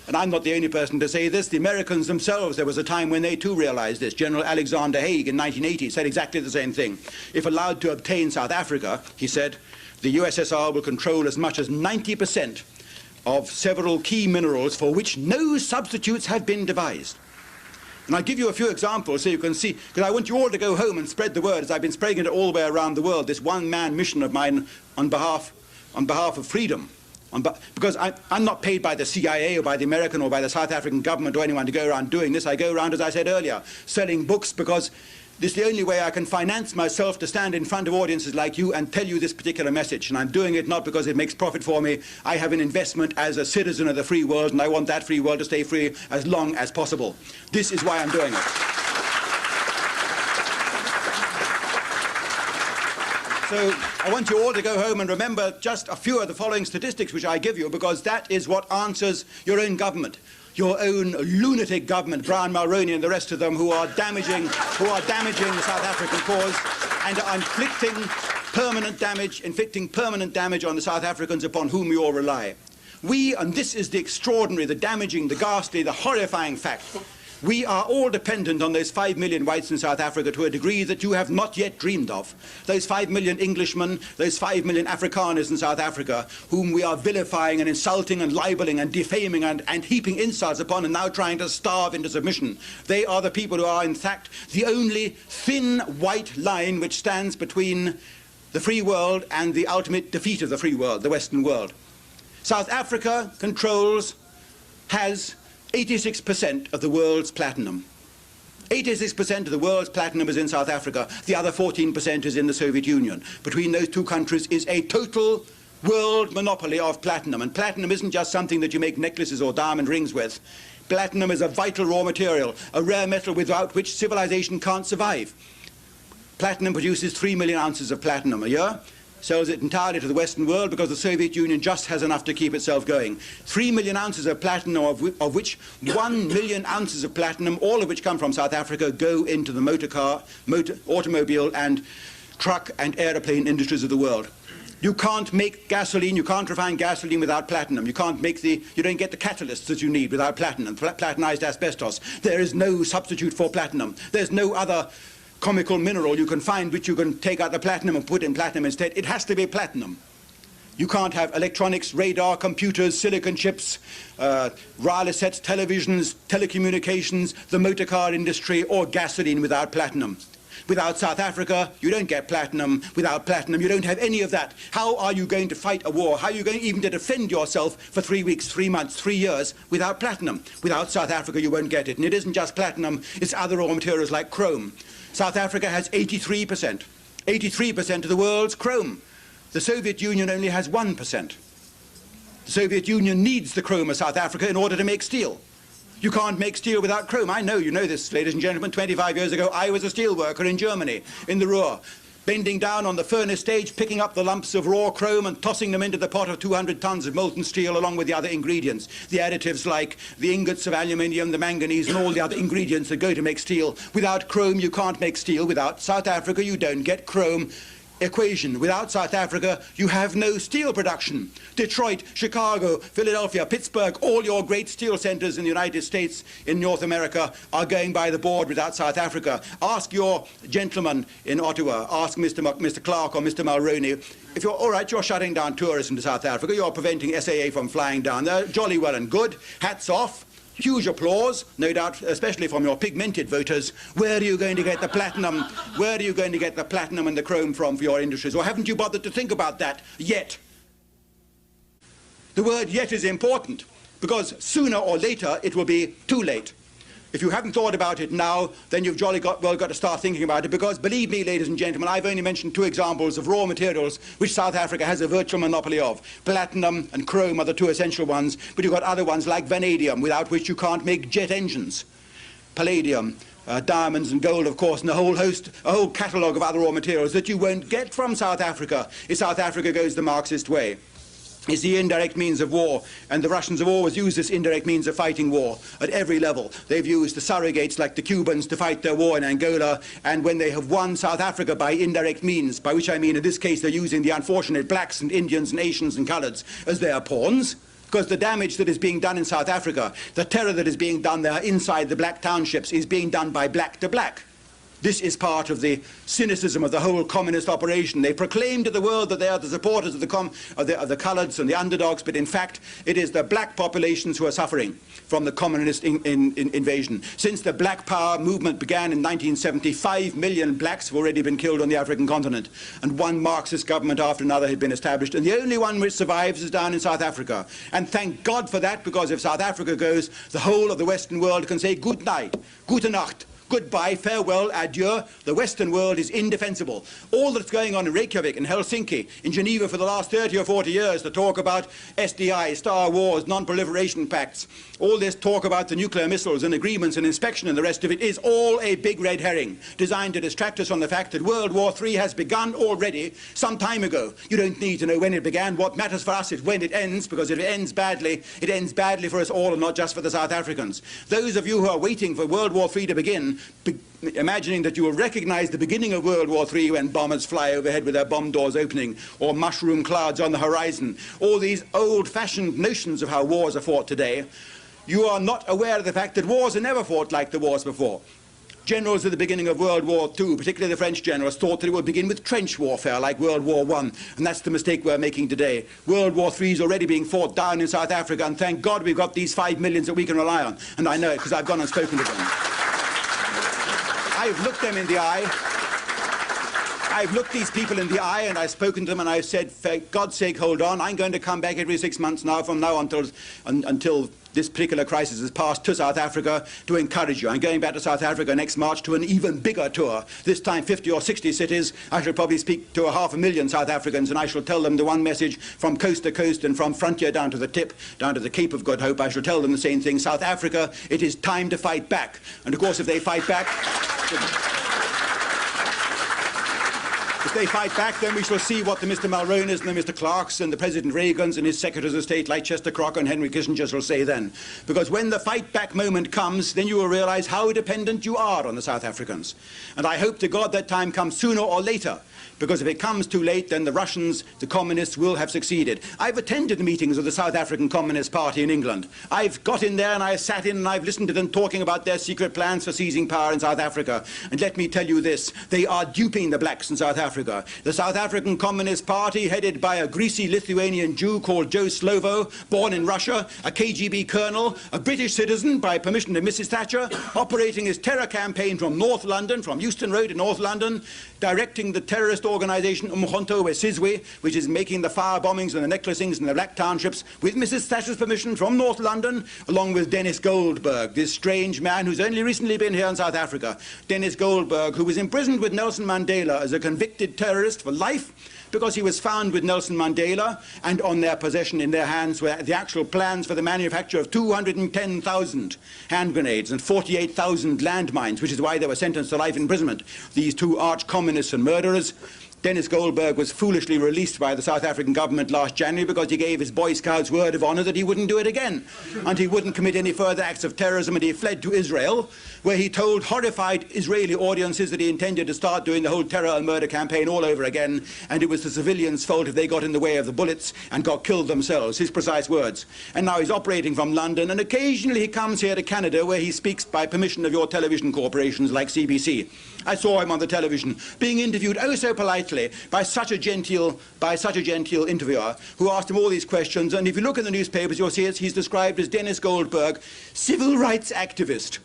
And I'm not the only person to say this. The Americans themselves, there was a time when they too realized this. General Alexander Haig in 1980 said exactly the same thing. If allowed to obtain South Africa, he said, the USSR will control as much as 90% of several key minerals for which no substitutes have been devised. And I'll give you a few examples so you can see, because I want you all to go home and spread the word, as I've been spreading it all the way around the world, this one-man mission of mine on behalf of freedom. Because I'm not paid by the CIA or by the American or by the South African government or anyone to go around doing this. I go around, as I said earlier, selling books because this is the only way I can finance myself to stand in front of audiences like you and tell you this particular message. And I'm doing it not because it makes profit for me. I have an investment as a citizen of the free world, and I want that free world to stay free as long as possible. This is why I'm doing it. So I want you all to go home and remember just a few of the following statistics which I give you, because that is what answers your own government, your own lunatic government, Brian Mulroney and the rest of them, who are damaging the South African cause and are inflicting permanent damage on the South Africans upon whom we all rely. We, and this is the extraordinary, the damaging, the ghastly, the horrifying fact, we are all dependent on those 5 million whites in South Africa to a degree that you have not yet dreamed of. Those 5 million Englishmen, those 5 million Afrikaners in South Africa, whom we are vilifying and insulting and libeling and defaming and heaping insults upon and now trying to starve into submission. They are the people who are, in fact, the only thin white line which stands between the free world and the ultimate defeat of the free world, the Western world. South Africa has 86% of the world's platinum. 86% of the world's platinum is in South Africa. The other 14% is in the Soviet Union. Between those two countries is a total world monopoly of platinum. And platinum isn't just something that you make necklaces or diamond rings with. Platinum is a vital raw material, a rare metal without which civilization can't survive. Platinum produces 3 million ounces of platinum a year. Sells it entirely to the Western world because the Soviet Union just has enough to keep itself going. 3 million ounces of platinum, of which 1 million ounces of platinum, all of which come from South Africa, go into the automobile and truck and aeroplane industries of the world. You can't make gasoline, you can't refine gasoline without platinum. You don't get the catalysts that you need without platinum, platinized asbestos. There is no substitute for platinum. There's no other chemical mineral you can find which you can take out the platinum and put in platinum instead. It has to be platinum. You can't have electronics, radar, computers, silicon chips, wireless sets, televisions, telecommunications, the motor car industry, or gasoline without platinum. Without South Africa, you don't get platinum. Without platinum, you don't have any of that. How are you going to fight a war? How are you going even to defend yourself for 3 weeks, 3 months, 3 years without platinum? Without South Africa, you won't get it. And it isn't just platinum, it's other raw materials like chrome. South Africa has 83%. 83% of the world's chrome. The Soviet Union only has 1%. The Soviet Union needs the chrome of South Africa in order to make steel. You can't make steel without chrome. I know you know this, ladies and gentlemen. 25 years ago, I was a steel worker in Germany, in the Ruhr, bending down on the furnace stage, picking up the lumps of raw chrome and tossing them into the pot of 200 tons of molten steel along with the other ingredients, the additives like the ingots of aluminium, the manganese, and all the other ingredients that go to make steel. Without chrome, you can't make steel. Without South Africa, you don't get chrome. Equation. Without South Africa, you have no steel production. Detroit, Chicago, Philadelphia, Pittsburgh, all your great steel centers in the United States, in North America, are going by the board without South Africa. Ask your gentleman in Ottawa, ask Mr. Clark or Mr. Mulroney, if you're all right, you're shutting down tourism to South Africa, you're preventing SAA from flying down there, jolly well and good, hats off. Huge applause, no doubt, especially from your pigmented voters. Where are you going to get the platinum? Where are you going to get the platinum and the chrome from for your industries? Or haven't you bothered to think about that yet? The word yet is important, because sooner or later it will be too late. If you haven't thought about it now, then you've jolly got to start thinking about it, because believe me, ladies and gentlemen, I've only mentioned 2 examples of raw materials which South Africa has a virtual monopoly of. Platinum and chrome are the 2 essential ones, but you've got other ones like vanadium, without which you can't make jet engines. Palladium, diamonds and gold, of course, and a whole catalogue of other raw materials that you won't get from South Africa if South Africa goes the Marxist way. It's the indirect means of war, and the Russians have always used this indirect means of fighting war at every level. They've used the surrogates like the Cubans to fight their war in Angola, and when they have won South Africa by indirect means, by which I mean in this case they're using the unfortunate blacks and Indians and Asians and coloureds as their pawns, because the damage that is being done in South Africa, the terror that is being done there inside the black townships, is being done by black to black. This is part of the cynicism of the whole communist operation. They proclaim to the world that they are the supporters of the coloureds and the underdogs, but in fact it is the black populations who are suffering from the communist invasion. Since the Black Power movement began in 1970, 5 million blacks have already been killed on the African continent, and one Marxist government after another had been established, and the only one which survives is down in South Africa. And thank God for that, because if South Africa goes, the whole of the Western world can say good night, gute Nacht, goodbye, farewell, adieu. The Western world is indefensible. All that's going on in Reykjavik, in Helsinki, in Geneva for the last 30 or 40 years, the talk about SDI, Star Wars, non-proliferation pacts, all this talk about the nuclear missiles and agreements and inspection and the rest of it is all a big red herring designed to distract us from the fact that World War III has begun already some time ago. You don't need to know when it began. What matters for us is when it ends, because if it ends badly for us all and not just for the South Africans. Those of you who are waiting for World War III to begin, imagining that you will recognize the beginning of World War III when bombers fly overhead with their bomb doors opening, or mushroom clouds on the horizon, all these old-fashioned notions of how wars are fought today, you are not aware of the fact that wars are never fought like the wars before. Generals at the beginning of World War II, particularly the French generals, thought that it would begin with trench warfare like World War I, and that's the mistake we're making today. World War III is already being fought down in South Africa, and thank God we've got these 5 millions that we can rely on, and I know it because I've gone and spoken to them. I've looked them in the eye. I've looked these people in the eye and I've spoken to them and I've said, for God's sake, hold on. I'm going to come back every 6 months now from now until this particular crisis has passed to South Africa to encourage you. I'm going back to South Africa next March to an even bigger tour. This time 50 or 60 cities. I shall probably speak to 500,000 South Africans and I shall tell them the one message from coast to coast and from frontier down to the tip, down to the Cape of Good Hope. I shall tell them the same thing. South Africa, it is time to fight back. And of course if they fight back... If they fight back, then we shall see what the Mr. Mulroneys and the Mr. Clarks and the President Reagans and his Secretaries of State like Chester Crocker and Henry Kissinger shall say then. Because when the fight back moment comes, then you will realize how dependent you are on the South Africans. And I hope to God that time comes sooner or later. Because if it comes too late, then the Russians, the communists, will have succeeded. I've attended the meetings of the South African Communist Party in England. I've got in there and I've sat in and I've listened to them talking about their secret plans for seizing power in South Africa. And let me tell you this, they are duping the blacks in South Africa. The South African Communist Party, headed by a greasy Lithuanian Jew called Joe Slovo, born in Russia, a KGB colonel, a British citizen by permission of Mrs. Thatcher, operating his terror campaign from North London, from Euston Road in North London, directing the terrorist organisation Umkhonto weSizwe, which is making the fire bombings and the necklacings in the black townships, with Mrs. Thatcher's permission from North London, along with Dennis Goldberg, this strange man who's only recently been here in South Africa. Dennis Goldberg, who was imprisoned with Nelson Mandela as a convicted terrorist for life, because he was found with Nelson Mandela, and on their possession, in their hands, were the actual plans for the manufacture of 210,000 hand grenades and 48,000 landmines, which is why they were sentenced to life imprisonment. These two arch-communists and murderers. Dennis Goldberg was foolishly released by the South African government last January because he gave his Boy Scouts word of honor that he wouldn't do it again, and he wouldn't commit any further acts of terrorism, and he fled to Israel, where he told horrified Israeli audiences that he intended to start doing the whole terror and murder campaign all over again, and it was the civilians' fault if they got in the way of the bullets and got killed themselves, his precise words. And now he's operating from London, and occasionally he comes here to Canada, where he speaks by permission of your television corporations like CBC. I saw him on the television being interviewed oh so politely by such a genteel interviewer who asked him all these questions, and if you look in the newspapers you'll see he's described as Dennis Goldberg, civil rights activist.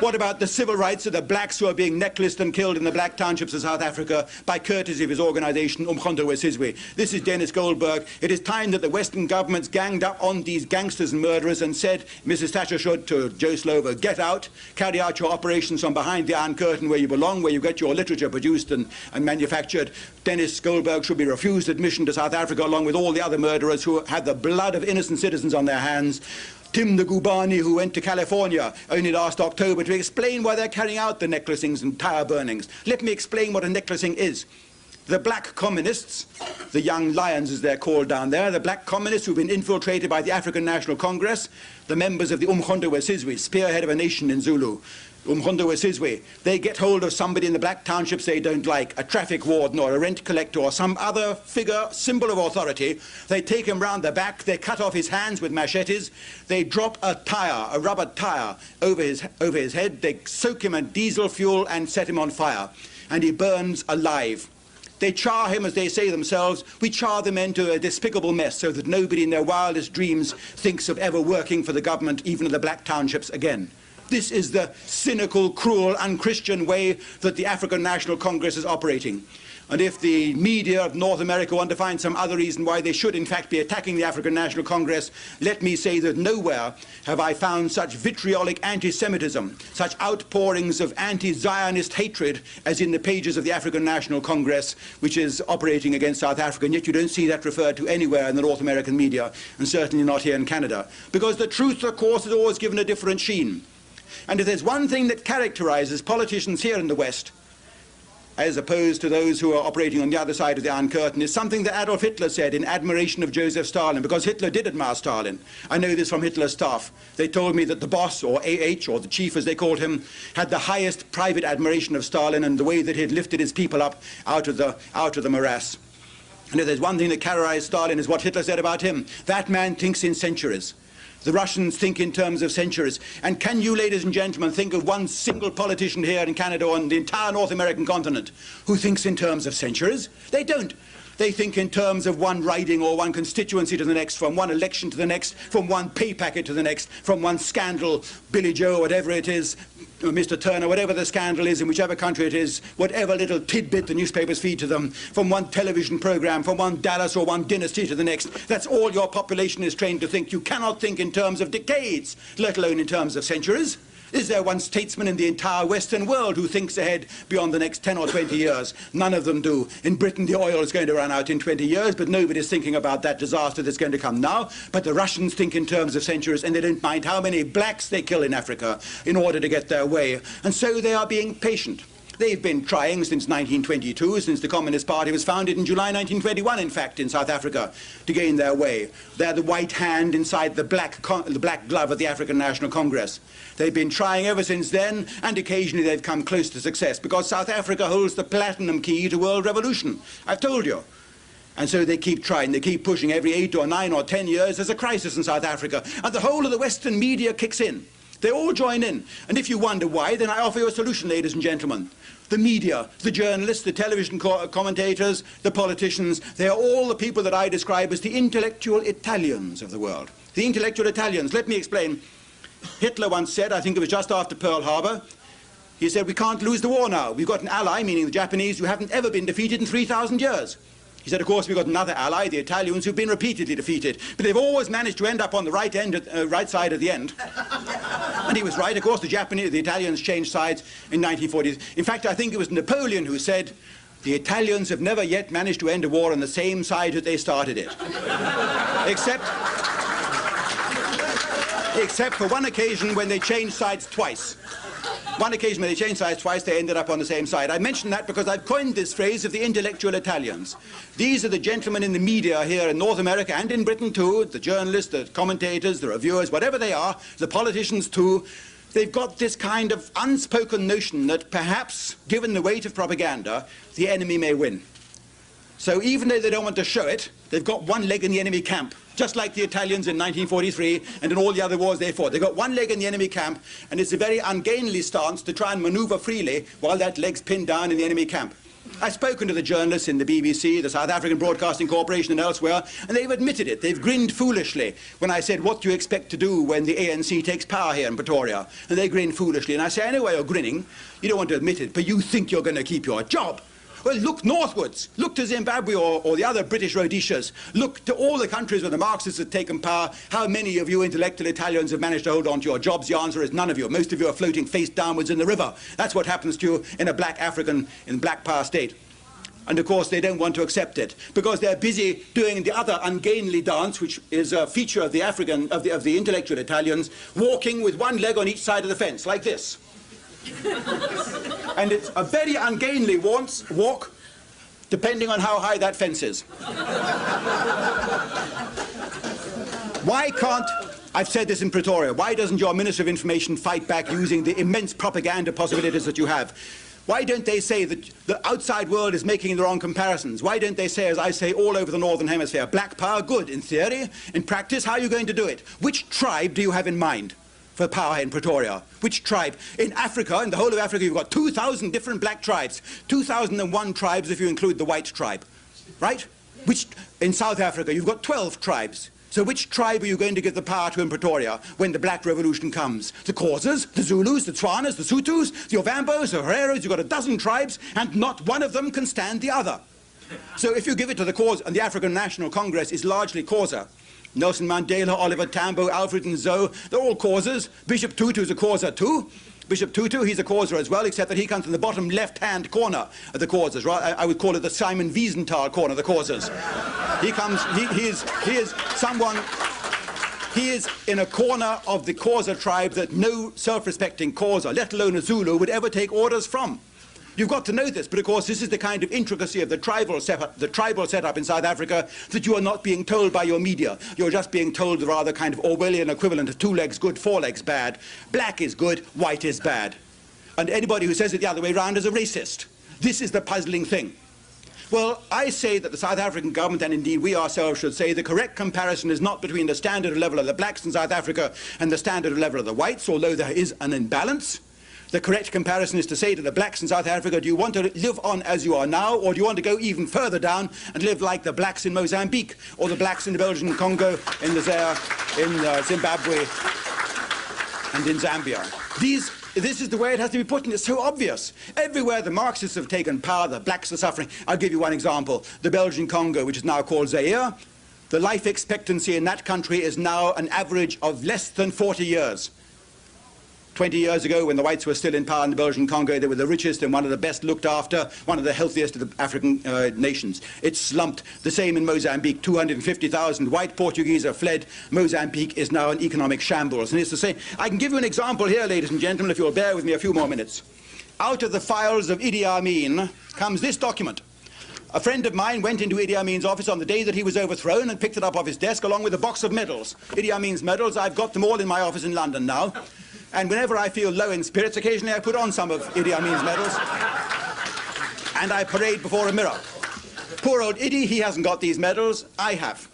What about the civil rights of the blacks who are being necklaced and killed in the black townships of South Africa by courtesy of his organisation Umkhonto weSizwe? This is Dennis Goldberg. It is time that the Western governments ganged up on these gangsters and murderers and said, Mrs. Thatcher should to Joe Slover, get out, carry out your operations from behind the Iron Curtain where you belong, where you get your literature produced and manufactured. Dennis Goldberg should be refused admission to South Africa along with all the other murderers who had the blood of innocent citizens on their hands. Tim the Gubani, who went to California only last October to explain why they're carrying out the necklacings and tire burnings. Let me explain what a necklacing is. The black communists, the young lions as they're called down there, the black communists who've been infiltrated by the African National Congress, the members of the Umkhonto weSizwe, spearhead of a nation in Zulu, Umkhonto weSizwe, they get hold of somebody in the black townships they don't like, a traffic warden or a rent collector or some other figure, symbol of authority. They take him round the back, they cut off his hands with machetes, they drop a tire, a rubber tire, over his head, they soak him in diesel fuel and set him on fire, and he burns alive. They char him, as they say themselves. We char the men to a despicable mess so that nobody in their wildest dreams thinks of ever working for the government, even in the black townships again. This is the cynical, cruel, unchristian way that the African National Congress is operating. And if the media of North America want to find some other reason why they should in fact be attacking the African National Congress, let me say that nowhere have I found such vitriolic anti-Semitism, such outpourings of anti-Zionist hatred as in the pages of the African National Congress, which is operating against South Africa, and yet you don't see that referred to anywhere in the North American media, and certainly not here in Canada. Because the truth, of course, is always given a different sheen. And if there's one thing that characterizes politicians here in the West, as opposed to those who are operating on the other side of the Iron Curtain, is something that Adolf Hitler said in admiration of Joseph Stalin, because Hitler did admire Stalin. I know this from Hitler's staff. They told me that the boss, or AH, or the chief as they called him, had the highest private admiration of Stalin and the way that he had lifted his people up out of the morass. And if there's one thing that characterized Stalin is what Hitler said about him. That man thinks in centuries. The Russians think in terms of centuries. And can you, ladies and gentlemen, think of one single politician here in Canada or on the entire North American continent who thinks in terms of centuries? They don't. They think in terms of one riding or one constituency to the next, from one election to the next, from one pay packet to the next, from one scandal, Billy Joe, whatever it is, Mr. Turner, whatever the scandal is in whichever country it is, whatever little tidbit the newspapers feed to them, from one television program, from one Dallas or one dynasty to the next. That's all your population is trained to think. You cannot think in terms of decades, let alone in terms of centuries. Is there one statesman in the entire Western world who thinks ahead beyond the next 10 or 20 years? None of them do. In Britain, the oil is going to run out in 20 years, but nobody's thinking about that disaster that's going to come now. But the Russians think in terms of centuries, and they don't mind how many blacks they kill in Africa in order to get their way. And so they are being patient. They've been trying since 1922, since the Communist Party was founded in July 1921, in fact, in South Africa, to gain their way. They're the white hand inside the black glove of the African National Congress. They've been trying ever since then, and occasionally they've come close to success, because South Africa holds the platinum key to world revolution. I've told you. And so they keep trying, they keep pushing. Every 8 or 9 or 10 years, there's a crisis in South Africa, and the whole of the Western media kicks in. They all join in. And if you wonder why, then I offer you a solution, ladies and gentlemen. The media, the journalists, the television commentators, the politicians, they are all the people that I describe as the intellectual Italians of the world. The intellectual Italians. Let me explain. Hitler once said, I think it was just after Pearl Harbor, he said, we can't lose the war now. We've got an ally, meaning the Japanese, who haven't ever been defeated in 3,000 years. He said, of course, we've got another ally, the Italians, who've been repeatedly defeated, but they've always managed to end up on the right side at the end. And he was right. Of course, the Italians changed sides in 1940s. In fact, I think it was Napoleon who said, The Italians have never yet managed to end a war on the same side that they started it. Except for one occasion when they changed sides twice. One occasion when they changed sides twice, they ended up on the same side. I mention that because I've coined this phrase of the intellectual Italians. These are the gentlemen in the media here in North America and in Britain too, the journalists, the commentators, the reviewers, whatever they are, the politicians too. They've got this kind of unspoken notion that perhaps, given the weight of propaganda, the enemy may win. So even though they don't want to show it, they've got one leg in the enemy camp, just like the Italians in 1943 and in all the other wars they fought. They've got one leg in the enemy camp, and it's a very ungainly stance to try and maneuver freely while that leg's pinned down in the enemy camp. I've spoken to the journalists in the BBC, the South African Broadcasting Corporation and elsewhere, and they've admitted it. They've grinned foolishly when I said, what do you expect to do when the ANC takes power here in Pretoria? And they grinned foolishly. And I say, I know why you're grinning. You don't want to admit it, but you think you're going to keep your job. Well, look northwards. Look to Zimbabwe or the other British Rhodesias. Look to all the countries where the Marxists have taken power. How many of you intellectual Italians have managed to hold on to your jobs? The answer is none of you. Most of you are floating face downwards in the river. That's what happens to you in a black African, in black power state. And of course they don't want to accept it because they're busy doing the other ungainly dance, which is a feature of the of the intellectual Italians, walking with one leg on each side of the fence, like this. And it's a very ungainly walk, depending on how high that fence is. Why can't, I've said this in Pretoria, why doesn't your Minister of Information fight back using the immense propaganda possibilities that you have? Why don't they say that the outside world is making the wrong comparisons? Why don't they say, as I say, all over the Northern Hemisphere, black power, good, in theory, in practice, how are you going to do it? Which tribe do you have in mind for power in Pretoria? Which tribe? In Africa, in the whole of Africa, you've got 2,000 different black tribes, 2,001 tribes if you include the white tribe, right? Which, in South Africa, you've got 12 tribes. So which tribe are you going to give the power to in Pretoria when the black revolution comes? The Xhosas, the Zulus, the Tswanas, the Sothos, the Ovambos, the Hereros, you've got a dozen tribes, and not one of them can stand the other. So if you give it to the Xhosa, and the African National Congress is largely Xhosa, Nelson Mandela, Oliver Tambo, Alfred Nzo, they're all Xhosas. Bishop Tutu's a Xhosa too. Bishop Tutu, he's a Xhosa as well, except that he comes from the bottom left-hand corner of the Xhosas, right? I would call it the Simon Wiesenthal corner of the Xhosas. He is in a corner of the Xhosa tribe that no self-respecting Xhosa, let alone a Zulu, would ever take orders from. You've got to know this, but of course this is the kind of intricacy of the tribal setup in South Africa that you are not being told by your media. You're just being told the rather kind of Orwellian equivalent of 2 legs good, 4 legs bad. Black is good, white is bad. And anybody who says it the other way around is a racist. This is the puzzling thing. Well, I say that the South African government, and indeed we ourselves should say, the correct comparison is not between the standard level of the blacks in South Africa and the standard level of the whites, although there is an imbalance. The correct comparison is to say to the blacks in South Africa, do you want to live on as you are now, or do you want to go even further down and live like the blacks in Mozambique, or the blacks in the Belgian Congo, in the Zaire, in Zimbabwe, and in Zambia? This is the way it has to be put, and it's so obvious. Everywhere the Marxists have taken power, the blacks are suffering. I'll give you one example. The Belgian Congo, which is now called Zaire, the life expectancy in that country is now an average of less than 40 years. 20 years ago, when the whites were still in power in the Belgian Congo, they were the richest and one of the best looked after, one of the healthiest of the African nations. It slumped. The same in Mozambique. 250,000 white Portuguese have fled. Mozambique is now an economic shambles. And it's the same. I can give you an example here, ladies and gentlemen, if you'll bear with me a few more minutes. Out of the files of Idi Amin comes this document. A friend of mine went into Idi Amin's office on the day that he was overthrown and picked it up off his desk along with a box of medals. Idi Amin's medals, I've got them all in my office in London now. And whenever I feel low in spirits, occasionally I put on some of Idi Amin's medals. And I parade before a mirror. Poor old Idi, he hasn't got these medals. I have.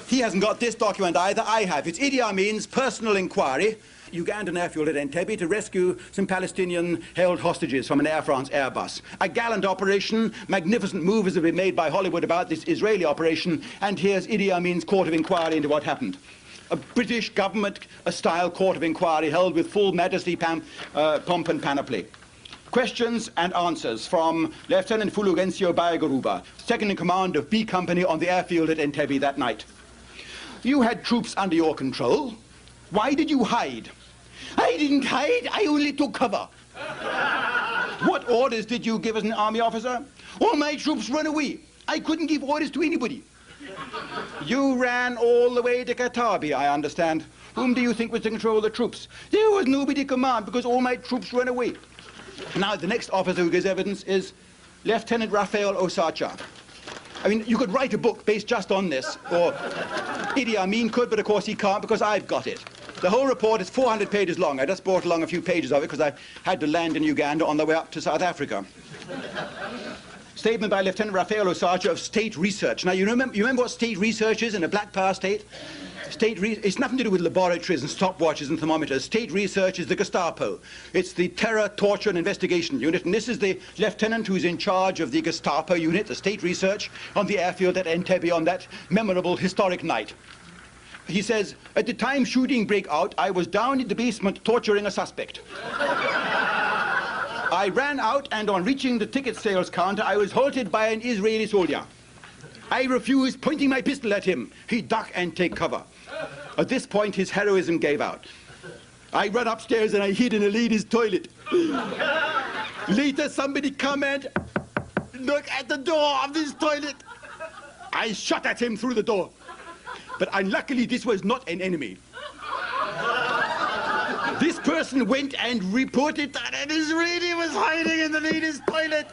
He hasn't got this document either. I have. It's Idi Amin's personal inquiry. Ugandan airfield at Entebbe to rescue some Palestinian-held hostages from an Air France Airbus. A gallant operation, magnificent moves have been made by Hollywood about this Israeli operation, and here's Idi Amin's court of inquiry into what happened. A British government-style court of inquiry held with full majesty, pomp and panoply. Questions and answers from Lieutenant Fulgencio Bayegaruba, second in command of B Company on the airfield at Entebbe that night. You had troops under your control. Why did you hide? I didn't hide, I only took cover. What orders did you give as an army officer? All my troops run away. I couldn't give orders to anybody. You ran all the way to Katabi, I understand. Whom do you think was to control the troops? There was nobody to command because all my troops ran away. Now, the next officer who gives evidence is Lieutenant Raphael Osacha. I mean, you could write a book based just on this, or Idi Amin could, but of course he can't because I've got it. The whole report is 400 pages long. I just brought along a few pages of it because I had to land in Uganda on the way up to South Africa. Statement by Lieutenant Raphael Osacha of State Research. Now, you remember what state research is in a black power state? It's nothing to do with laboratories and stopwatches and thermometers. State research is the Gestapo. It's the Terror, Torture and Investigation Unit, and this is the lieutenant who's in charge of the Gestapo unit, the state research, on the airfield at Entebbe on that memorable historic night. He says, at the time shooting broke out, I was down in the basement torturing a suspect. I ran out, and on reaching the ticket sales counter, I was halted by an Israeli soldier. I refused, pointing my pistol at him. He ducked and take cover. At this point, his heroism gave out. I ran upstairs and I hid in a lady's toilet. Later, somebody come and knock at the door of this toilet. I shot at him through the door. But unluckily, this was not an enemy. This person went and reported that an Israeli was hiding in the lady's toilet.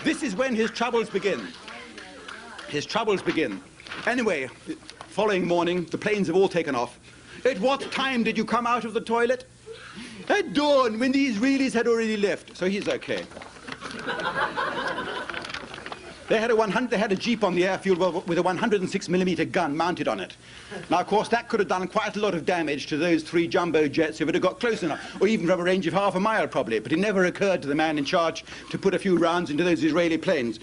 This is when his troubles begin. His troubles begin. Anyway, following morning, the planes have all taken off. At what time did you come out of the toilet? At dawn, when the Israelis had already left. So he's okay. They had a jeep on the airfield with a 106mm gun mounted on it. Now, of course, that could have done quite a lot of damage to those 3 jumbo jets if it had got close enough, or even from a range of half a mile, probably. But it never occurred to the man in charge to put a few rounds into those Israeli planes.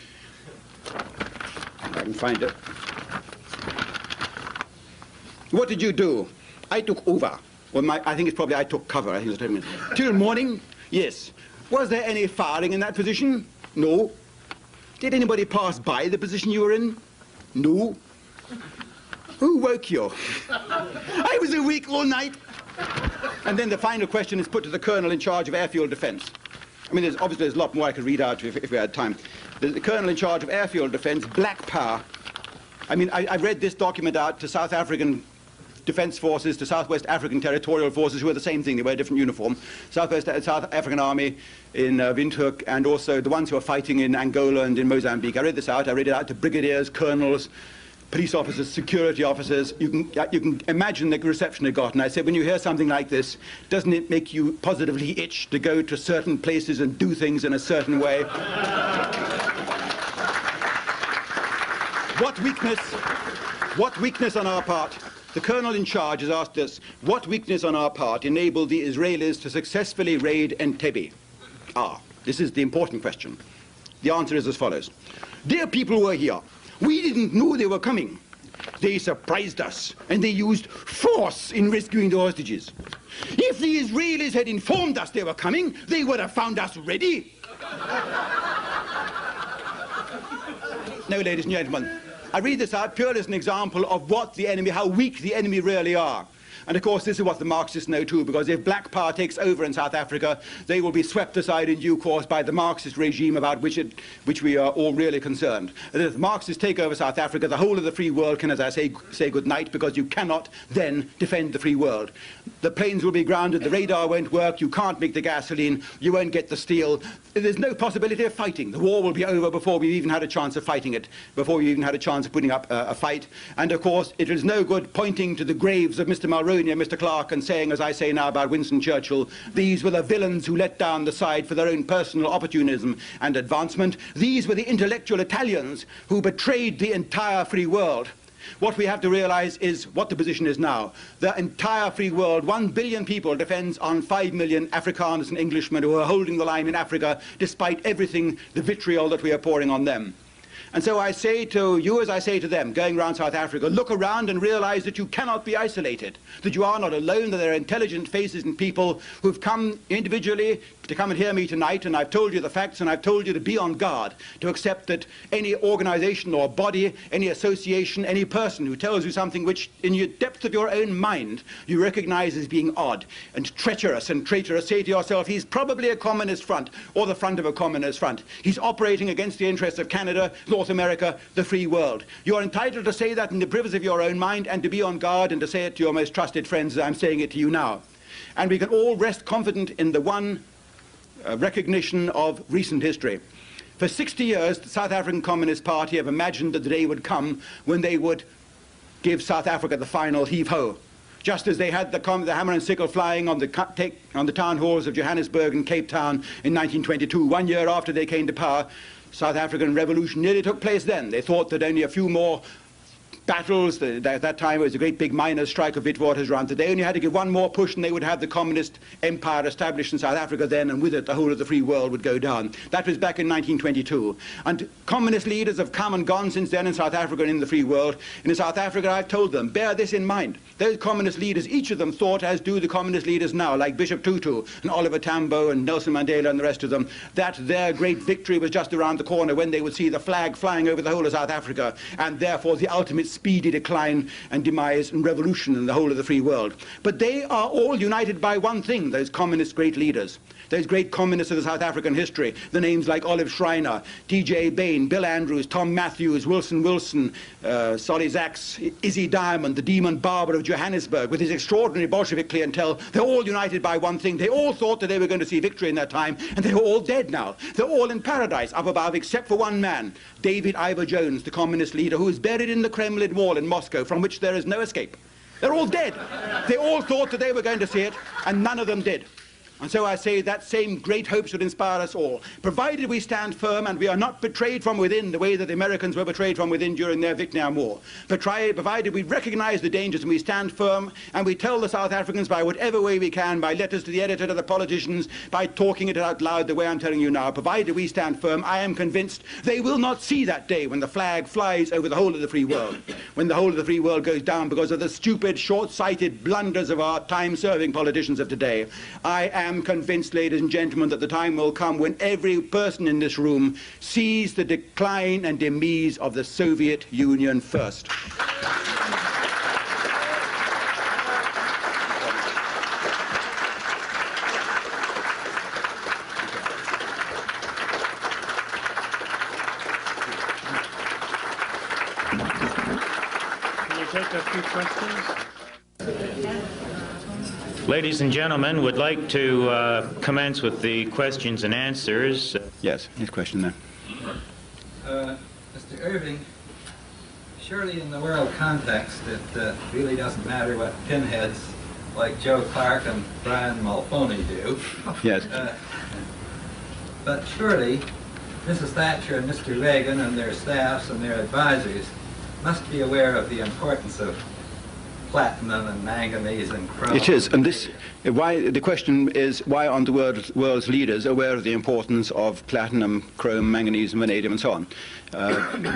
If I can find it. What did you do? I took over. Well, I think it's probably I took cover. I think it's till morning, yes. Was there any firing in that position? No. Did anybody pass by the position you were in? No. Who woke you? I was awake all night. And then the final question is put to the colonel in charge of airfield defense. I mean, obviously there's a lot more I could read out if we had time. The colonel in charge of airfield defense, black power. I mean, I read this document out to South African Defence Forces, to Southwest African Territorial Forces, who are the same thing. They wear a different uniform. South African Army in Windhoek, and also the ones who are fighting in Angola and in Mozambique. I read this out. I read it out to brigadiers, colonels, police officers, security officers. You can imagine the reception it got. And I said, when you hear something like this, doesn't it make you positively itch to go to certain places and do things in a certain way? What weakness on our part? The colonel in charge has asked us, what weakness on our part enabled the Israelis to successfully raid Entebbe? This is the important question. The answer is as follows. Dear people who are here, we didn't know they were coming. They surprised us, and they used force in rescuing the hostages. If the Israelis had informed us they were coming, they would have found us ready. No, ladies and gentlemen, I read this out purely as an example of what the enemy, how weak the enemy really are. And of course, this is what the Marxists know too, because if black power takes over in South Africa, they will be swept aside in due course by the Marxist regime about which we are all really concerned. And if the Marxists take over South Africa, the whole of the free world can, as I say good night, because you cannot then defend the free world. The planes will be grounded, the radar won't work, you can't make the gasoline, you won't get the steel. There's no possibility of fighting. The war will be over before we've even had a chance of fighting it, before we've even had a chance of putting up a fight. And of course, it is no good pointing to the graves of Mr. Mulroney and Mr. Clark and saying, as I say now about Winston Churchill, these were the villains who let down the side for their own personal opportunism and advancement. These were the intellectual Italians who betrayed the entire free world. What we have to realize is what the position is now. The entire free world, 1 billion people, depends on 5 million Afrikaners and Englishmen who are holding the line in Africa despite everything, the vitriol that we are pouring on them. And so I say to you, as I say to them, going around South Africa, look around and realize that you cannot be isolated, that you are not alone, that there are intelligent faces and people who've come individually to come and hear me tonight, and I've told you the facts, and I've told you to be on guard, to accept that any organization or body, any association, any person who tells you something which in the depth of your own mind you recognize as being odd and treacherous and traitorous, say to yourself, he's probably a communist front or the front of a communist front. He's operating against the interests of Canada, North America, the free world. You're entitled to say that in the privacy of your own mind and to be on guard and to say it to your most trusted friends as I'm saying it to you now. And we can all rest confident in the one recognition of recent history. For 60 years, the South African Communist Party have imagined that the day would come when they would give South Africa the final heave-ho. Just as they had the hammer and sickle flying on the town halls of Johannesburg and Cape Town in 1922, 1 year after they came to power, South African Revolution nearly took place then. They thought that only a few more battles, at that time it was a great big miners' strike of Witwatersrand, that they only had to give one more push and they would have the communist empire established in South Africa then, and with it the whole of the free world would go down. That was back in 1922. And communist leaders have come and gone since then in South Africa and in the free world. And in South Africa I've told them, bear this in mind. Those communist leaders, each of them thought, as do the communist leaders now, like Bishop Tutu and Oliver Tambo and Nelson Mandela and the rest of them, that their great victory was just around the corner when they would see the flag flying over the whole of South Africa, and therefore the ultimate speedy decline and demise and revolution in the whole of the free world. But they are all united by one thing, those communist great leaders, those great communists of the South African history, the names like Olive Schreiner, T.J. Bain, Bill Andrews, Tom Matthews, Wilson Wilson, Solly Zaks, Izzy Diamond, the demon barber of Johannesburg, with his extraordinary Bolshevik clientele. They're all united by one thing. They all thought that they were going to see victory in that time, and they're all dead now. They're all in paradise up above, except for one man, David Ivor Jones, the communist leader, who is buried in the Kremlin wall in Moscow, from which there is no escape. They're all dead. They all thought that they were going to see it, and none of them did. And so I say that same great hope should inspire us all, provided we stand firm and we are not betrayed from within the way that the Americans were betrayed from within during their Vietnam War. Provided we recognize the dangers and we stand firm and we tell the South Africans by whatever way we can, by letters to the editor, to the politicians, by talking it out loud the way I'm telling you now, provided we stand firm, I am convinced they will not see that day when the flag flies over the whole of the free world, when the whole of the free world goes down because of the stupid, short-sighted blunders of our time-serving politicians of today. I am convinced, ladies and gentlemen, that the time will come when every person in this room sees the decline and demise of the Soviet Union first. Can you take a few questions? Ladies and gentlemen, would like to commence with the questions and answers. Yes, his question there. Mr. Irving, surely in the world context it really doesn't matter what pinheads like Joe Clark and Brian Mulfoney do. Yes. But surely Mrs. Thatcher and Mr. Reagan and their staffs and their advisors must be aware of the importance of platinum and manganese and chrome. It is, and the question is, why aren't the world's leaders aware of the importance of platinum, chrome, manganese, and vanadium, and so on?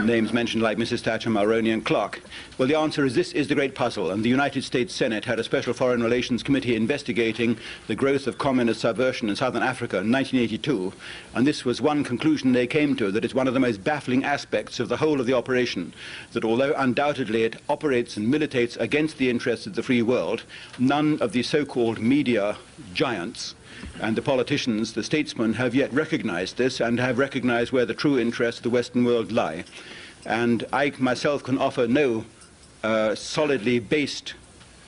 Names mentioned like Mrs. Thatcher, Mulroney, and Clark. Well, the answer is this is the great puzzle, and the United States Senate had a special foreign relations committee investigating the growth of communist subversion in southern Africa in 1982, and this was one conclusion they came to, that it's one of the most baffling aspects of the whole of the operation, that although undoubtedly it operates and militates against the interests of the free world, none of the so-called media giants and the politicians, the statesmen, have yet recognized this and have recognized where the true interests of the Western world lie. And I myself can offer no solidly based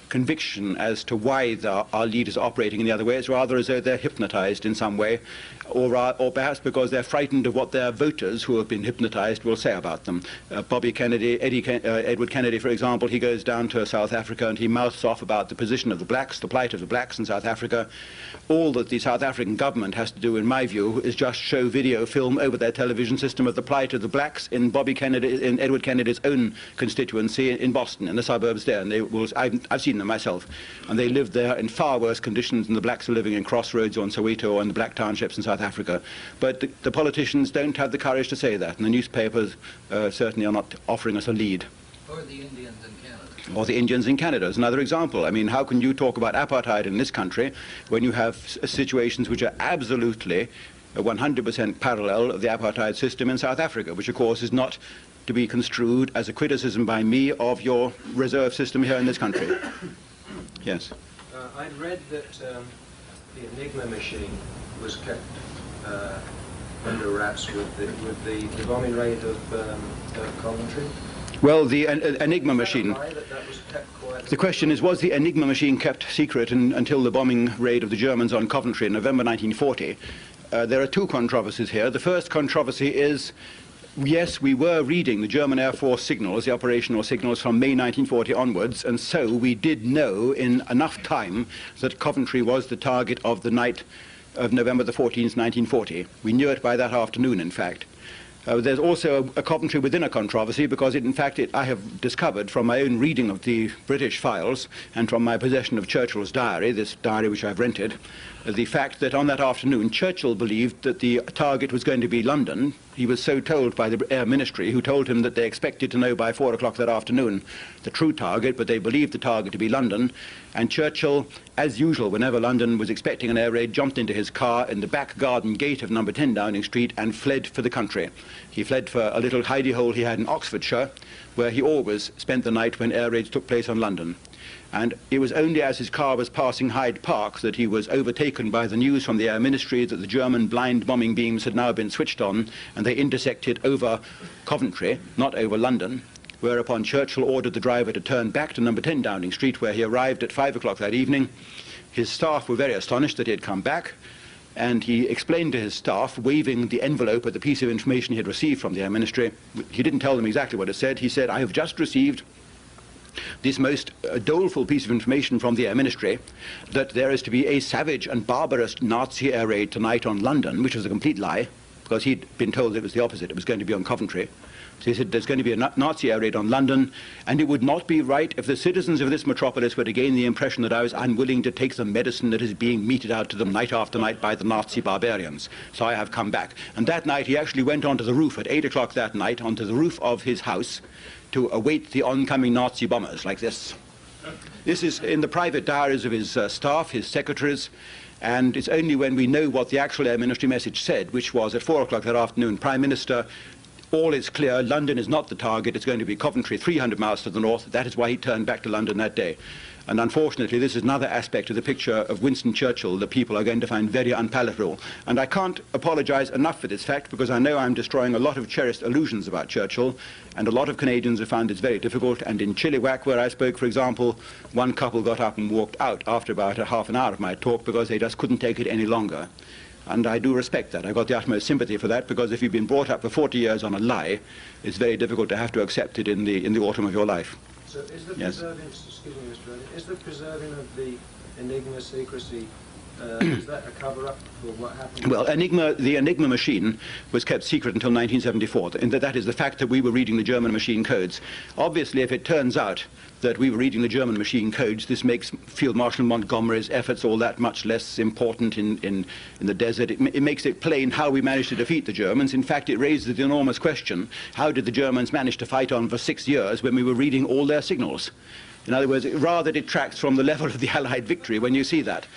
conviction as to why our leaders are operating in the other way. It's rather as though they're hypnotized in some way, or perhaps because they're frightened of what their voters who have been hypnotized will say about them. Bobby Kennedy, Edward Kennedy, for example, he goes down to South Africa and he mouths off about the position of the blacks, the plight of the blacks in South Africa. All that the South African government has to do, in my view, is just show video film over their television system of the plight of the blacks in Edward Kennedy's own constituency in Boston, in the suburbs there. And I've seen them China myself, and they lived there in far worse conditions than the blacks are living in Crossroads or in Soweto or in the black townships in South Africa. But the politicians don't have the courage to say that, and the newspapers certainly are not offering us a lead. Or the Indians in Canada. Or the Indians in Canada is another example. I mean, how can you talk about apartheid in this country when you have situations which are absolutely 100% parallel of the apartheid system in South Africa, which of course is not to be construed as a criticism by me of your reserve system here in this country. Yes. I'd read that the Enigma machine was kept under wraps with the bombing raid of Coventry. Well, the Enigma machine. That was kept quiet. The question is, was the Enigma machine kept secret until the bombing raid of the Germans on Coventry in November 1940? There are two controversies here. The first controversy is, yes, we were reading the German Air Force signals, the operational signals from May 1940 onwards, and so we did know in enough time that Coventry was the target of the night of November the 14th, 1940. We knew it by that afternoon, in fact. There's also a Coventry within a controversy because, I have discovered from my own reading of the British files and from my possession of Churchill's diary, this diary which I've rented, the fact that on that afternoon Churchill believed that the target was going to be London. He was so told by the Air Ministry, who told him that they expected to know by 4 o'clock that afternoon the true target, but they believed the target to be London. And Churchill, as usual, whenever London was expecting an air raid, jumped into his car in the back garden gate of number 10 Downing Street and fled for the country. He fled for a little hidey hole he had in Oxfordshire, where he always spent the night when air raids took place on London. And it was only as his car was passing Hyde Park that he was overtaken by the news from the Air Ministry that the German blind bombing beams had now been switched on, and they intersected over Coventry, not over London, whereupon Churchill ordered the driver to turn back to number 10 Downing Street, where he arrived at 5 o'clock that evening. His staff were very astonished that he had come back, and he explained to his staff, waving the envelope of the piece of information he had received from the Air Ministry. He didn't tell them exactly what it said. He said, "I have just received this most doleful piece of information from the Air Ministry that there is to be a savage and barbarous Nazi air raid tonight on London," which was a complete lie, because he'd been told it was the opposite. It was going to be on Coventry. So he said there's going to be a Nazi air raid on London, and it would not be right if the citizens of this metropolis were to gain the impression that I was unwilling to take the medicine that is being meted out to them night after night by the Nazi barbarians. So I have come back. And that night he actually went onto the roof at 8 o'clock that night, onto the roof of his house, to await the oncoming Nazi bombers, like this. This is in the private diaries of his staff, his secretaries, and it's only when we know what the actual Air Ministry message said, which was at 4 o'clock that afternoon, Prime Minister, all is clear, London is not the target, it's going to be Coventry 300 miles to the north. That is why he turned back to London that day. And unfortunately, this is another aspect of the picture of Winston Churchill that people are going to find very unpalatable. And I can't apologize enough for this fact, because I know I'm destroying a lot of cherished illusions about Churchill, and a lot of Canadians have found it very difficult. And in Chilliwack, where I spoke, for example, one couple got up and walked out after about a half an hour of my talk because they just couldn't take it any longer. And I do respect that. I've got the utmost sympathy for that, because if you've been brought up for 40 years on a lie, it's very difficult to have to accept it in the autumn of your life. So is the Yes. preserving, excuse me, Mr. Irving, is the preserving of the Enigma secrecy, is that a cover-up for what happened? Well, the Enigma machine was kept secret until 1974, and that is the fact that we were reading the German machine codes. Obviously, if it turns out that we were reading the German machine codes, this makes Field Marshal Montgomery's efforts all that much less important in the desert. It makes it plain how we managed to defeat the Germans. In fact, it raises the enormous question, how did the Germans manage to fight on for 6 years when we were reading all their signals? In other words, it rather detracts from the level of the Allied victory when you see that.